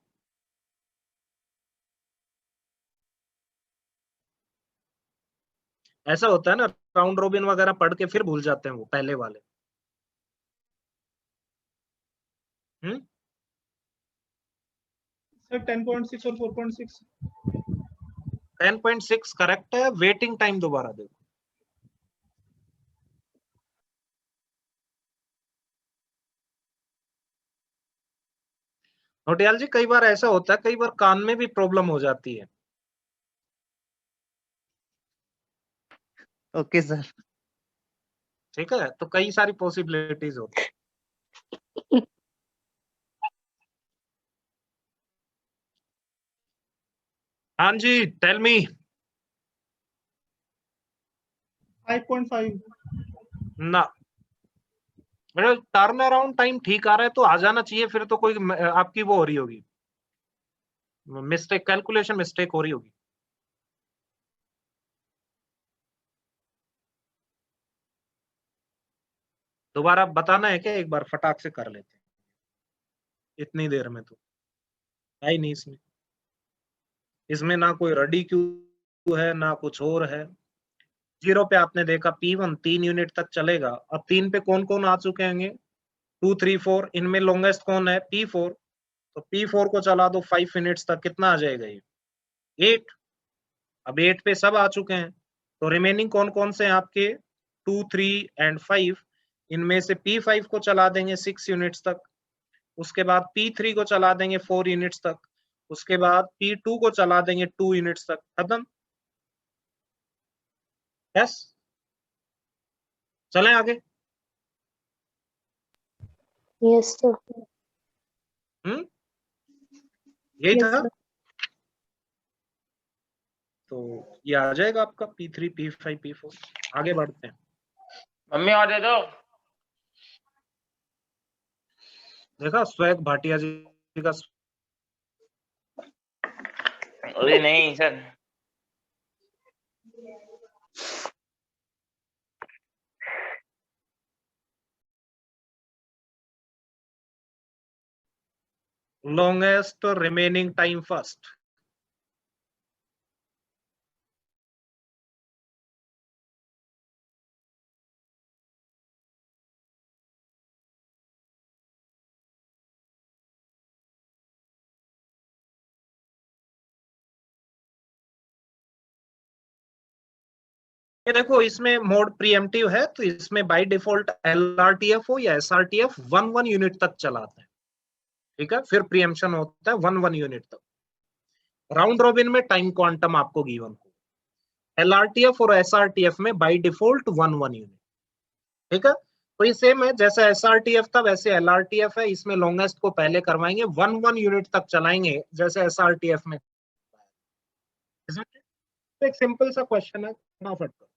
ऐसा होता है ना, राउंड रोबिन वगैरह पढ़ के फिर भूल जाते हैं वो पहले वाले। हम्म, सर 10.6 और 4.6। 10.6 करेक्ट है। वेटिंग टाइम दोबारा देखो। नोटियाल जी, कई बार ऐसा होता है, कई बार कान में भी प्रॉब्लम हो जाती है। Okay sir. ठीक है, तो कई सारी पॉसिबिलिटीज होती है। हाँ जी, टेल मी। 5.5। ना, मेरा टर्न अराउंड टाइम ठीक आ रहा है तो आ जाना चाहिए, फिर तो कोई आपकी वो हो रही होगी मिस्टेक, कैलकुलेशन मिस्टेक हो रही होगी। दोबारा बताना है क्या? एक बार फटाक से कर लेते हैं, इतनी देर में तो आई नहीं इसमें। इसमें ना कोई रेडी क्यू है ना कुछ और है। 0 पे आपने देखा P1 3 यूनिट तक चलेगा। अब 3 पे कौन कौन आ चुके हैं? 2 3 4, इनमें लॉन्गेस्ट कौन है? P4। तो P4 को चला दो 5 यूनिट्स तक, कितना आ जाएगा ये? 8। अब 8 पे सब आ चुके हैं, तो रिमेनिंग कौन कौन से हैं आपके? 2 3 एंड 5। इनमें से P5 को चला देंगे 6 यूनिट्स तक, उसके बाद P3 को चला देंगे 4 यूनिट्स तक, उसके बाद P2 को चला देंगे 2 यूनिट्स तक, खत्म। यस, चलें आगे। Yes sir. यही Yes, था। sir. तो ये आ जाएगा आपका P3 P5 P4। आगे बढ़ते हैं। मम्मी और दे दो। देखा स्वैग भाटिया जी का। अरे नहीं sir. Longest remaining time first. ये देखो, इसमें मोड प्रीएम्प्टिव है, तो इसमें बाय डिफॉल्ट LRTF हो या SRTF 1 यूनिट तक चलाते हैं। ठीक है, फिर प्रीएम्पशन होता है 1 यूनिट तक। राउंड रॉबिन में टाइम क्वांटम आपको गिवन हो, LRTF और SRTF में बाय डिफॉल्ट 1 यूनिट। ठीक है, तो ये सेम है, जैसे SRTF था वैसे LRTF है। इसमें लॉन्गेस्ट को पहले करवाएंगे, 1 यूनिट तक चलाएंगे जैसे SRTF में। तो एक सिंपल सा क्वेश्चन है, फटाफट करो,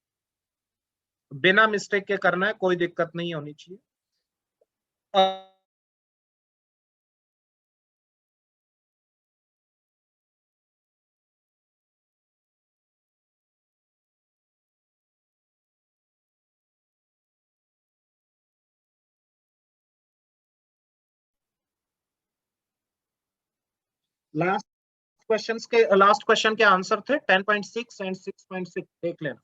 बिना मिस्टेक के करना है, कोई दिक्कत नहीं होनी चाहिए। लास्ट क्वेश्चन के आंसर थे 10.6 एंड 6.6, देख लेना।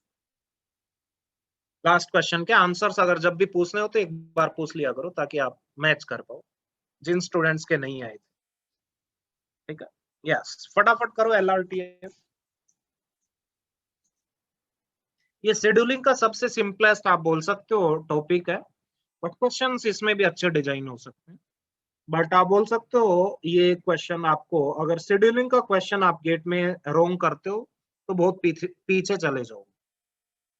लास्ट क्वेश्चन के आंसर्स अगर जब भी पूछने हो तो एक बार पूछ लिया करो, ताकि आप मैच कर पाओ जिन स्टूडेंट्स के नहीं आए थे। ठीक है, यस, फटाफट करो LRTF। ये शेड्यूलिंग का सबसे सिंपलेस्ट आप बोल सकते हो टॉपिक है, बट क्वेश्चंस इसमें भी अच्छे डिजाइन हो सकते हैं। बट आप बोल सकते हो ये क्वेश्चन आपको, अगर शेड्यूलिंग का क्वेश्चन आप गेट में रॉन्ग करते हो तो बहुत पीछे चले जाओगे।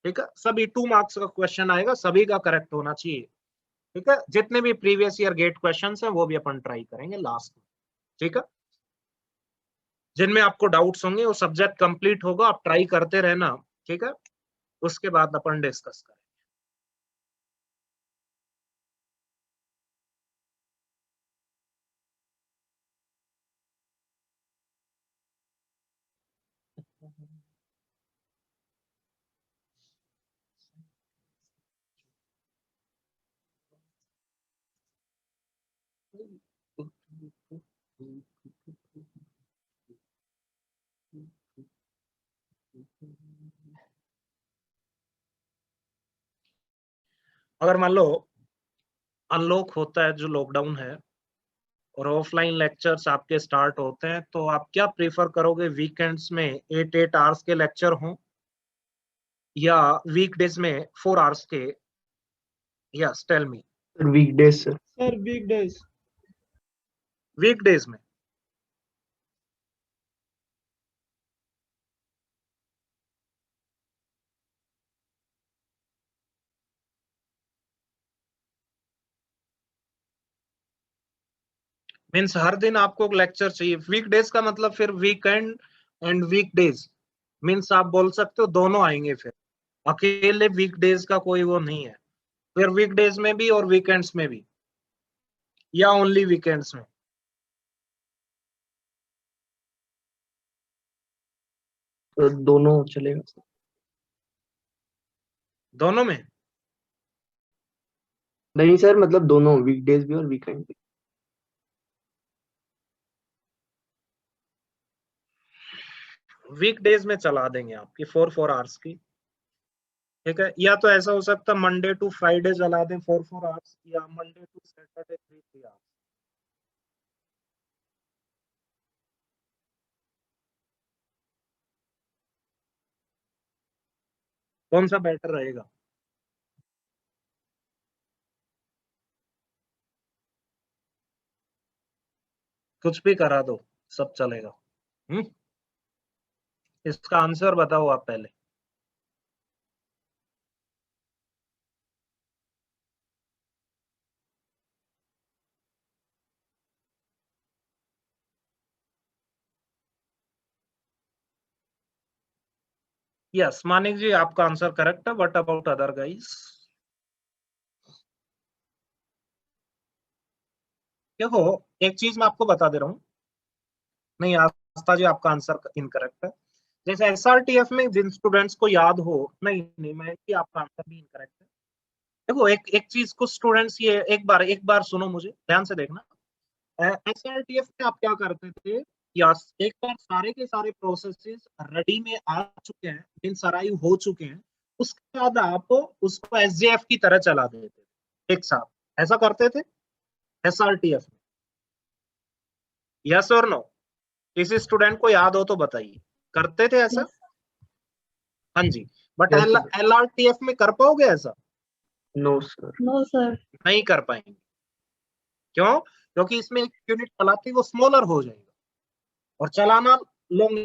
ठीक है, सभी 2 मार्क्स का क्वेश्चन आएगा, सभी का करेक्ट होना चाहिए। ठीक है, जितने भी प्रीवियस ईयर गेट क्वेश्चंस हैं वो भी अपन ट्राई करेंगे लास्ट में। ठीक है, जिनमें आपको डाउट्स होंगे वो सब्जेक्ट कंप्लीट होगा, आप ट्राई करते रहना। ठीक है, उसके बाद अपन डिस्कस करें। अगर मान लो अनलॉक होता है जो लॉकडाउन है और ऑफलाइन लेक्चर्स आपके स्टार्ट होते हैं, तो आप क्या प्रेफर करोगे? वीकेंड्स में 8 आवर्स के लेक्चर हों या वीकडेज में 4 आवर्स के? Yes, tell me. Weekdays sir. Sir weekdays. Weekdays में मीन्स हर दिन आपको लेक्चर चाहिए। वीकडेज का मतलब फिर वीकेंड एंड वीकडेज, मीन्स आप बोल सकते हो दोनों आएंगे, फिर अकेले वीकडेज का कोई वो नहीं है, फिर वीकडेज में भी और वीकेंड्स में भी, या ओनली वीकेंड्स में। तो दोनों चलेगा सर? दोनों में नहीं सर, मतलब दोनों, वीकडेज भी और वीकेंड भी। वीकडेज में चला देंगे आपकी 4 आवर्स की, ठीक है। या तो ऐसा हो सकता है मंडे टू फ्राइडे चला दें 4 आवर्स, या मंडे टू सैटरडे 3 आवर्स। कौन सा बेटर रहेगा? कुछ भी करा दो, सब चलेगा। इसका आंसर बताओ आप पहले। यस मानिक जी, आपका आंसर करेक्ट है। What about other guys? देखो एक चीज मैं आपको बता दे रहा हूँ, नहीं आस्था जी आपका आंसर इनकरेक्ट है। जैसे एसआरटीएफ में जिन स्टूडेंट्स को याद हो, नहीं नहीं मैं कि आपका आंसर भी इनकरेक्ट है। देखो एक एक चीज को स्टूडेंट्स, ये एक बार सुनो, मुझे ध्यान से देखना। एसआरटीएफ में आप क्या करते थे, या एक बार सारे के सारे प्रोसेसेस रेडी में आ चुके हैं, इन अराइव हो चुके हैं, उसके बाद आप उसको एसजेएफ की तरह चला देते थे एक साथ। ऐसा करते थे एसआरटीएफ में? यस और नो? किसी स्टूडेंट को याद हो तो बताइए, करते थे ऐसा? Yes. हाँ जी। But Yes, sir. एलआरटीएफ में कर पाओगे ऐसा? No sir. No, sir. नहीं कर पाएंगे। क्यों? क्योंकि इसमें एक यूनिट चलाती वो स्मॉलर हो जाएगा, और चलाना लॉन्ग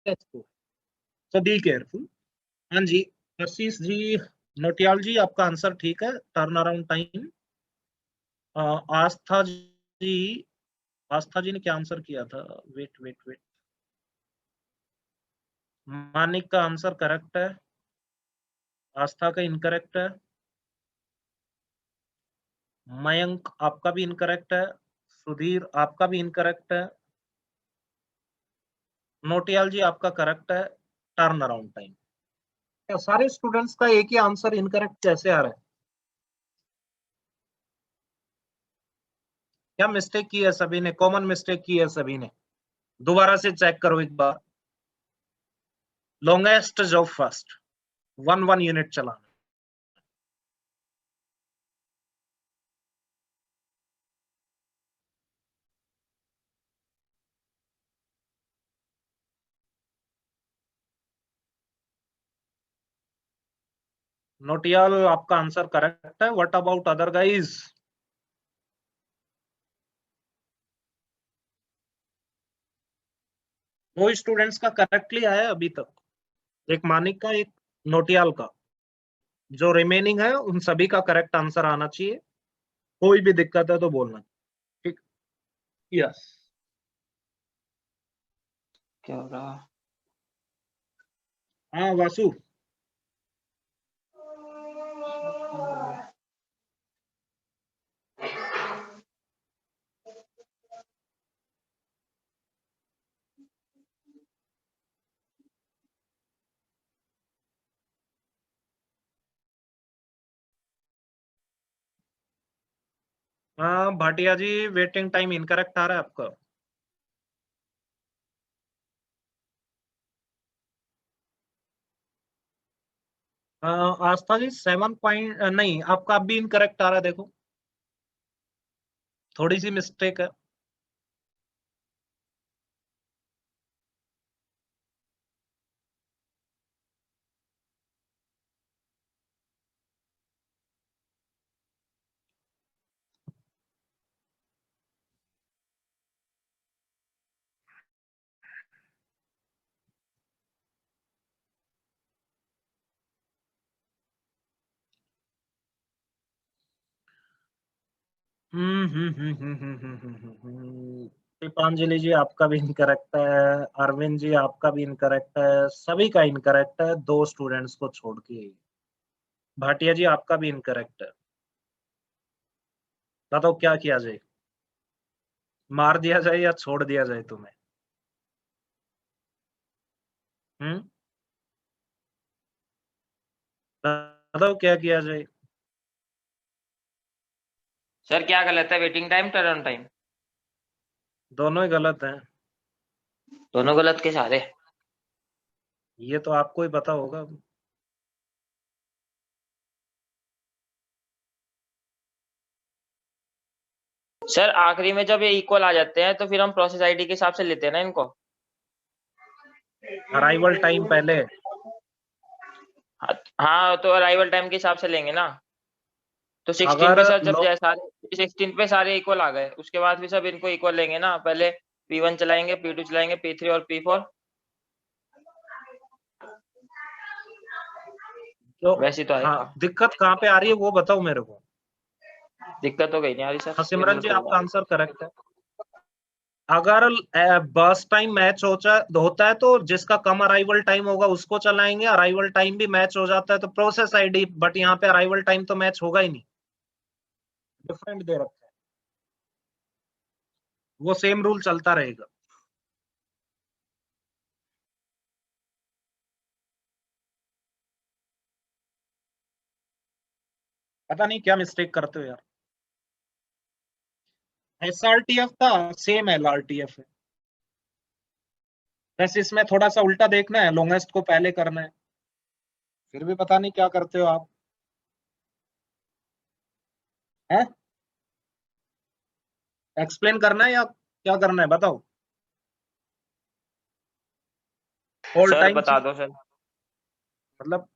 को, सो बी केयरफुल। हाँ जी, आशीष जी, नोटियाल जी आपका आंसर ठीक है। Turn around time. Aastha ji, Aastha ji ने क्या आंसर किया था? वेट वेट वेट, मानिक का आंसर करेक्ट है, आस्था का इनकरेक्ट है, मयंक आपका भी इनकरेक्ट है, सुधीर आपका भी इनकरेक्ट है, नोटियाल जी आपका करेक्ट है। Turn around time. क्या सारे स्टूडेंट्स का एक ही आंसर इनकरेक्ट कैसे आ रहा है? क्या मिस्टेक की है सभी ने? कॉमन मिस्टेक की है सभी ने? दोबारा से चेक करो एक बार। लॉन्गेस्ट जॉब फर्स्ट, 1 यूनिट चलाना। नोटियाल आपका आंसर करेक्ट है। What about other guys? वो स्टूडेंट्स का करेक्टली आया है अभी तक, एक मानिक का, एक नोटियाल का। जो रिमेनिंग है उन सभी का करेक्ट आंसर आना चाहिए। कोई भी दिक्कत है तो बोलना, ठीक? यस। क्या हो रहा? हाँ वासु, हाँ भाटिया जी, वेटिंग टाइम इनकरेक्ट आ रहा है आपका। आस्था जी 7 पॉइंट नहीं, आपका अब भी इनकरेक्ट आ रहा है, देखो थोड़ी सी मिस्टेक है। दीपांजलि जी आपका भी इनकरेक्ट है, अरविंद जी आपका भी इनकरेक्ट है, सभी का इनकरेक्ट है, 2 स्टूडेंट्स को छोड़ के। भाटिया जी आपका भी इनकरेक्ट है। बताओ क्या किया जाए, मार दिया जाए या छोड़ दिया जाए तुम्हें? बताओ क्या किया जाए? सर क्या गलत है, वेटिंग टाइम टर्न टाइम? दोनों ही गलत हैं। दोनों गलत के सारे? ये तो आपको ही पता होगा। सर आखिरी में जब ये इक्वल आ जाते हैं तो फिर हम प्रोसेस आईडी के हिसाब से लेते हैं ना इनको। अराइवल टाइम पहले। हाँ तो अराइवल टाइम के हिसाब से लेंगे ना। तो 16 अगर पे सर जब सारे 16 पे सारे इक्वल आ गए उसके बाद फिर सब इनको इक्वल लेंगे ना। पहले P1 चलाएंगे, P2 चलाएंगे, P3 और P4। तो वैसे तो आएगा। हाँ, दिक्कत कहाँ पे आ रही है वो बताओ मेरे को। दिक्कत तो गई नहीं आ रही सर। हाँ, सिमरन जी आपका आंसर करेक्ट है। अगर बस टाइम मैच होता है तो जिसका कम अराइवल टाइम होगा उसको चलाएंगे, अराइवल टाइम भी मैच हो जाता है तो प्रोसेस आईडी, बट यहाँ पे अराइवल टाइम तो मैच होगा ही नहीं, डिफरेंट दे रखा है, वो सेम रूल चलता रहेगा। पता नहीं क्या मिस्टेक करते हो यार। SRTF था, सेम LRTF है, बस इसमें थोड़ा सा उल्टा देखना है, लॉन्गेस्ट को पहले करना है, फिर भी पता नहीं क्या करते हो आप। है एक्सप्लेन करना है या क्या करना है बताओ। ऑल सर टाइम बता दो सर। मतलब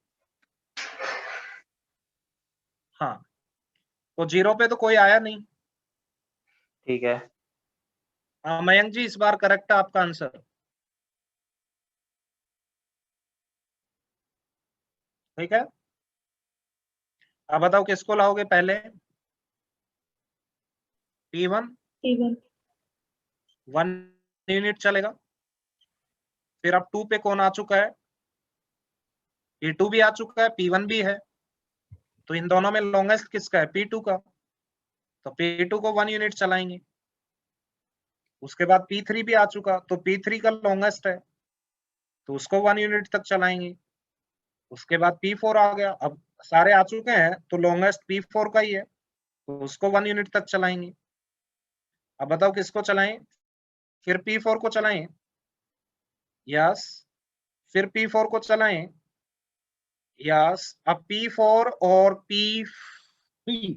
हाँ, तो 0 पे तो कोई आया नहीं। ठीक है। मयंक जी इस बार करेक्ट है आपका आंसर। ठीक है, अब बताओ किसको लाओगे पहले? P1 P1 1 यूनिट चलेगा, फिर अब 2 पे कौन आ चुका है? P2 भी आ चुका है, P1 भी है, तो इन दोनों में लॉन्गेस्ट किसका है? P2 का, तो P2 को 1 यूनिट चलाएंगे। उसके बाद P3 भी आ चुका, तो P3 का लॉन्गेस्ट है तो उसको 1 यूनिट तक चलाएंगे। उसके बाद P4 आ गया, अब सारे आ चुके हैं तो लॉन्गेस्ट P4 का ही है तो उसको 1 यूनिट तक चलाएंगे। अब बताओ किसको चलाएं? फिर P4 को चलाएं, यस, फिर P4 को चलाएं, यस। अब P4 और P3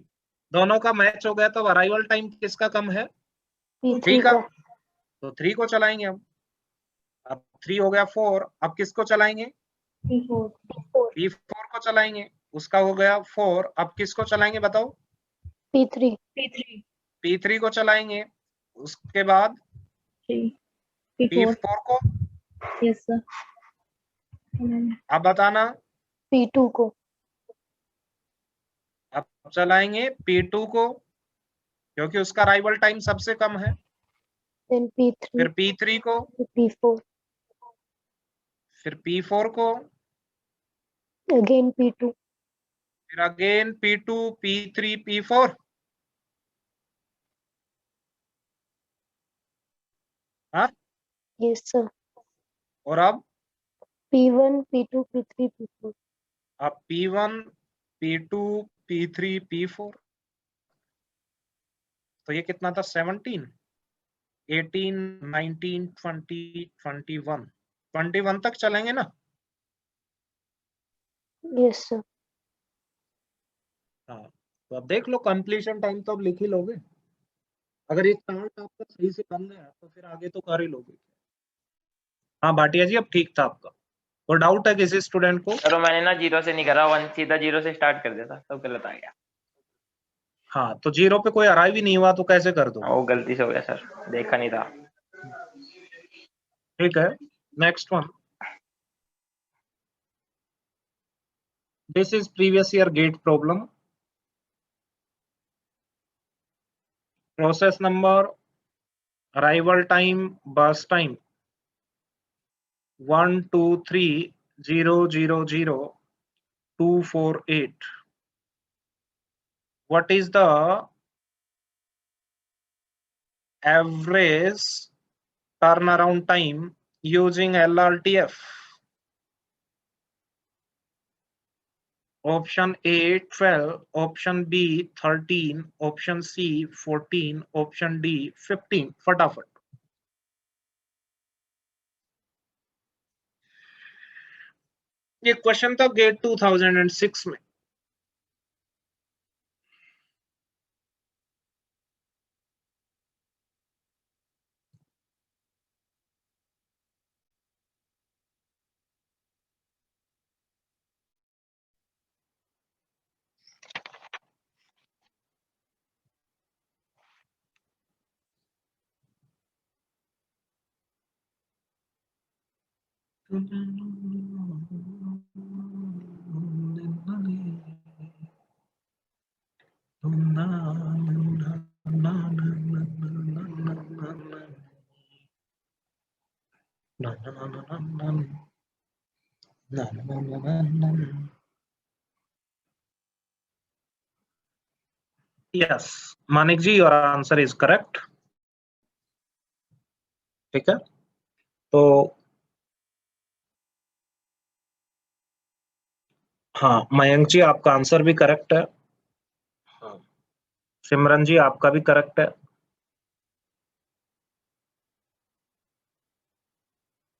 दोनों का मैच हो गया तो अराइवल टाइम किसका कम है? P3 3 का, का तो 3 को चलाएंगे। अब 3 हो गया 4, अब किसको चलाएंगे? P4 P4 को चलाएंगे, उसका हो गया 4, अब किसको चलाएंगे बताओ? P3 P3 P3 को चलाएंगे, उसके बाद 3 P4 P4 को। yes sir अब बताना, P2 को अब चलाएंगे P2 को क्योंकि उसका अराइवल टाइम सबसे कम है, then P3 फिर P3 को, P4 फिर P4 को, again P2 फिर अगेन P2 P3 P4। हाँ, yes sir और अब P1 P2 P3 P4 अब P1 P2 P3 P4, तो ये कितना था? 17 18 19 20 21 21 तक चलेंगे ना? yes sir हाँ, तो अब देख लो कंप्लीशन टाइम तो अब लिख ही लोगे। अगर ये चार्ट आपका सही से बन गया तो फिर आगे तो कर ही लोगे। हाँ भाटिया जी अब ठीक था आपका, और डाउट है किसी स्टूडेंट को? सर मैंने ना 0 से नहीं करा, 1 सीधा 0 से स्टार्ट कर दिया था, तब गलत आ गया। हाँ, तो 0 पे कोई अराइव ही नहीं हुआ तो कैसे कर दो? वो गलती से हो गया सर, देखा नहीं था। ठीक है, next one. This is previous year GATE problem. Process number, arrival time, bus time 123000248. What is the average turnaround time using LRTF? Option A 12, option B 13, option C 14, option D 15. फटाफट। ये question था gate 2006 में। Yes, Manik ji, your answer is correct. ठीक है, तो हाँ मयंक जी आपका answer भी करेक्ट है। हाँ सिमरन जी आपका भी करेक्ट है।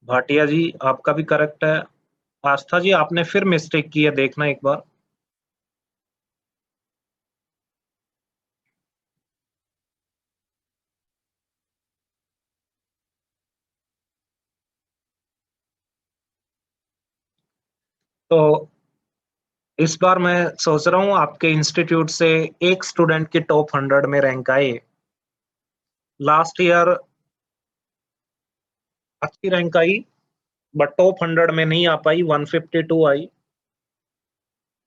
भाटिया जी आपका भी करेक्ट है। आस्था जी आपने फिर मिस्टेक की है, देखना एक बार। तो इस बार मैं सोच रहा हूं आपके इंस्टीट्यूट से एक स्टूडेंट की टॉप 100 में रैंक आए। लास्ट ईयर अच्छी रैंक आई बट टॉप 100 में नहीं आ पाई, 152 आई।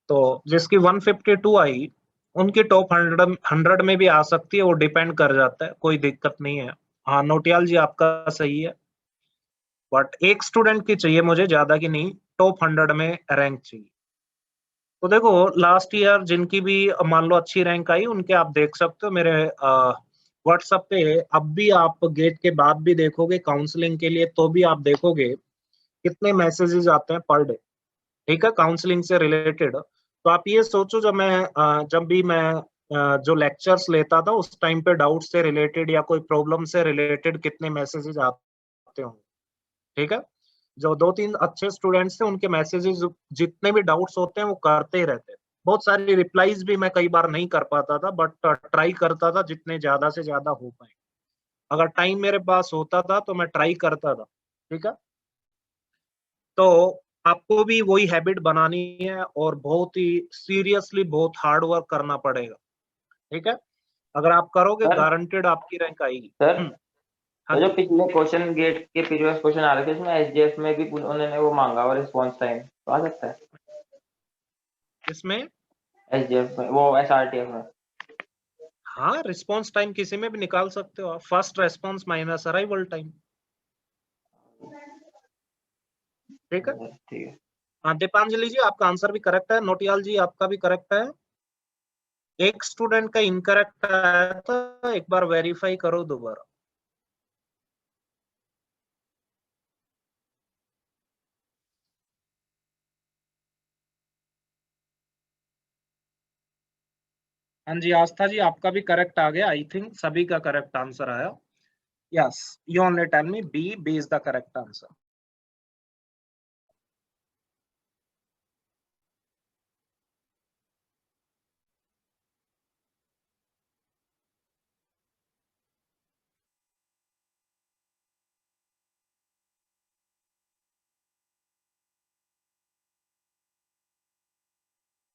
तो जिसकी 152 आई उनकी टॉप 100 में भी आ सकती है, वो डिपेंड कर जाता है, कोई दिक्कत नहीं है। हाँ नोटियाल जी आपका सही है, बट एक स्टूडेंट की चाहिए मुझे, ज्यादा की नहीं, टॉप 100 में रैंक चाहिए। तो देखो लास्ट ईयर जिनकी भी मान लो अच्छी रैंक आई उनके आप देख सकते हो मेरे व्हाट्सएप पे। अब भी आप गेट के बाद भी देखोगे काउंसलिंग के लिए, तो भी आप देखोगे कितने मैसेजेस आते हैं पर डे, ठीक है, काउंसलिंग से रिलेटेड। तो आप ये सोचो जब भी मैं जो लेक्चर्स लेता था उस टाइम पे डाउट से रिलेटेड या कोई प्रॉब्लम से रिलेटेड कितने मैसेजेस आते होंगे, ठीक है। जो 2-3 अच्छे स्टूडेंट्स थे उनके मैसेजेस जितने भी डाउट्स होते हैं वो करते ही रहते हैं। बहुत सारी रिप्लाईज भी मैं कई बार नहीं कर पाता था, बट ट्राई करता था जितने ज्यादा से ज्यादा हो पाए। अगर टाइम मेरे पास होता था तो मैं ट्राई करता था, ठीक है। तो आपको भी वही हैबिट बनानी है और बहुत ही सीरियसली बहुत हार्ड वर्क करना पड़ेगा, ठीक है। अगर आप करोगे गारंटेड आपकी रैंक आएगी। सर तो जो पिछले क्वेश्चन गेट के प्रीवियस क्वेश्चन आ रहे थे इसमें एसडीएफ में भी उन्होंने वो मांगा और रिस्पांस टाइम तो आ सकता है इसमें एसडीएफ में, वो एसआरटीएफ में। हाँ रिस्पांस टाइम किसी में भी निकाल सकते हो आप, first response minus arrival time, ठीक है। ठीक है, हाँ दीपांजलि जी आपका आंसर भी करेक्ट है, नोटियाल जी आपका भी करेक्ट है। एक स्टूडेंट का इनकरेक्ट आया था, एक बार वेरीफाई करो दोबारा। हाँ जी आस्था जी आपका भी करेक्ट आ गया, आई थिंक सभी का करेक्ट आंसर आया। Yes you only tell me B is the correct answer.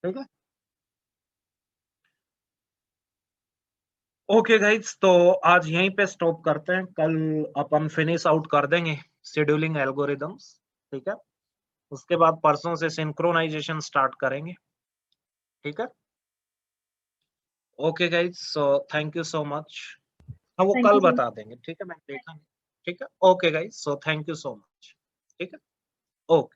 ठीक है, ओके गाइज, तो आज यहीं पे स्टॉप करते हैं, कल अपन फिनिश आउट कर देंगे शेड्यूलिंग एल्गोरिदम्स, ठीक है। उसके बाद परसों से सिंक्रोनाइजेशन स्टार्ट करेंगे, ठीक है। Okay guys, so thank you so much. हाँ वो Thank कल you, sir. बता देंगे, ठीक है, मैं देखा नहीं, ठीक है, okay guys, so thank you so much, ठीक है, ओके।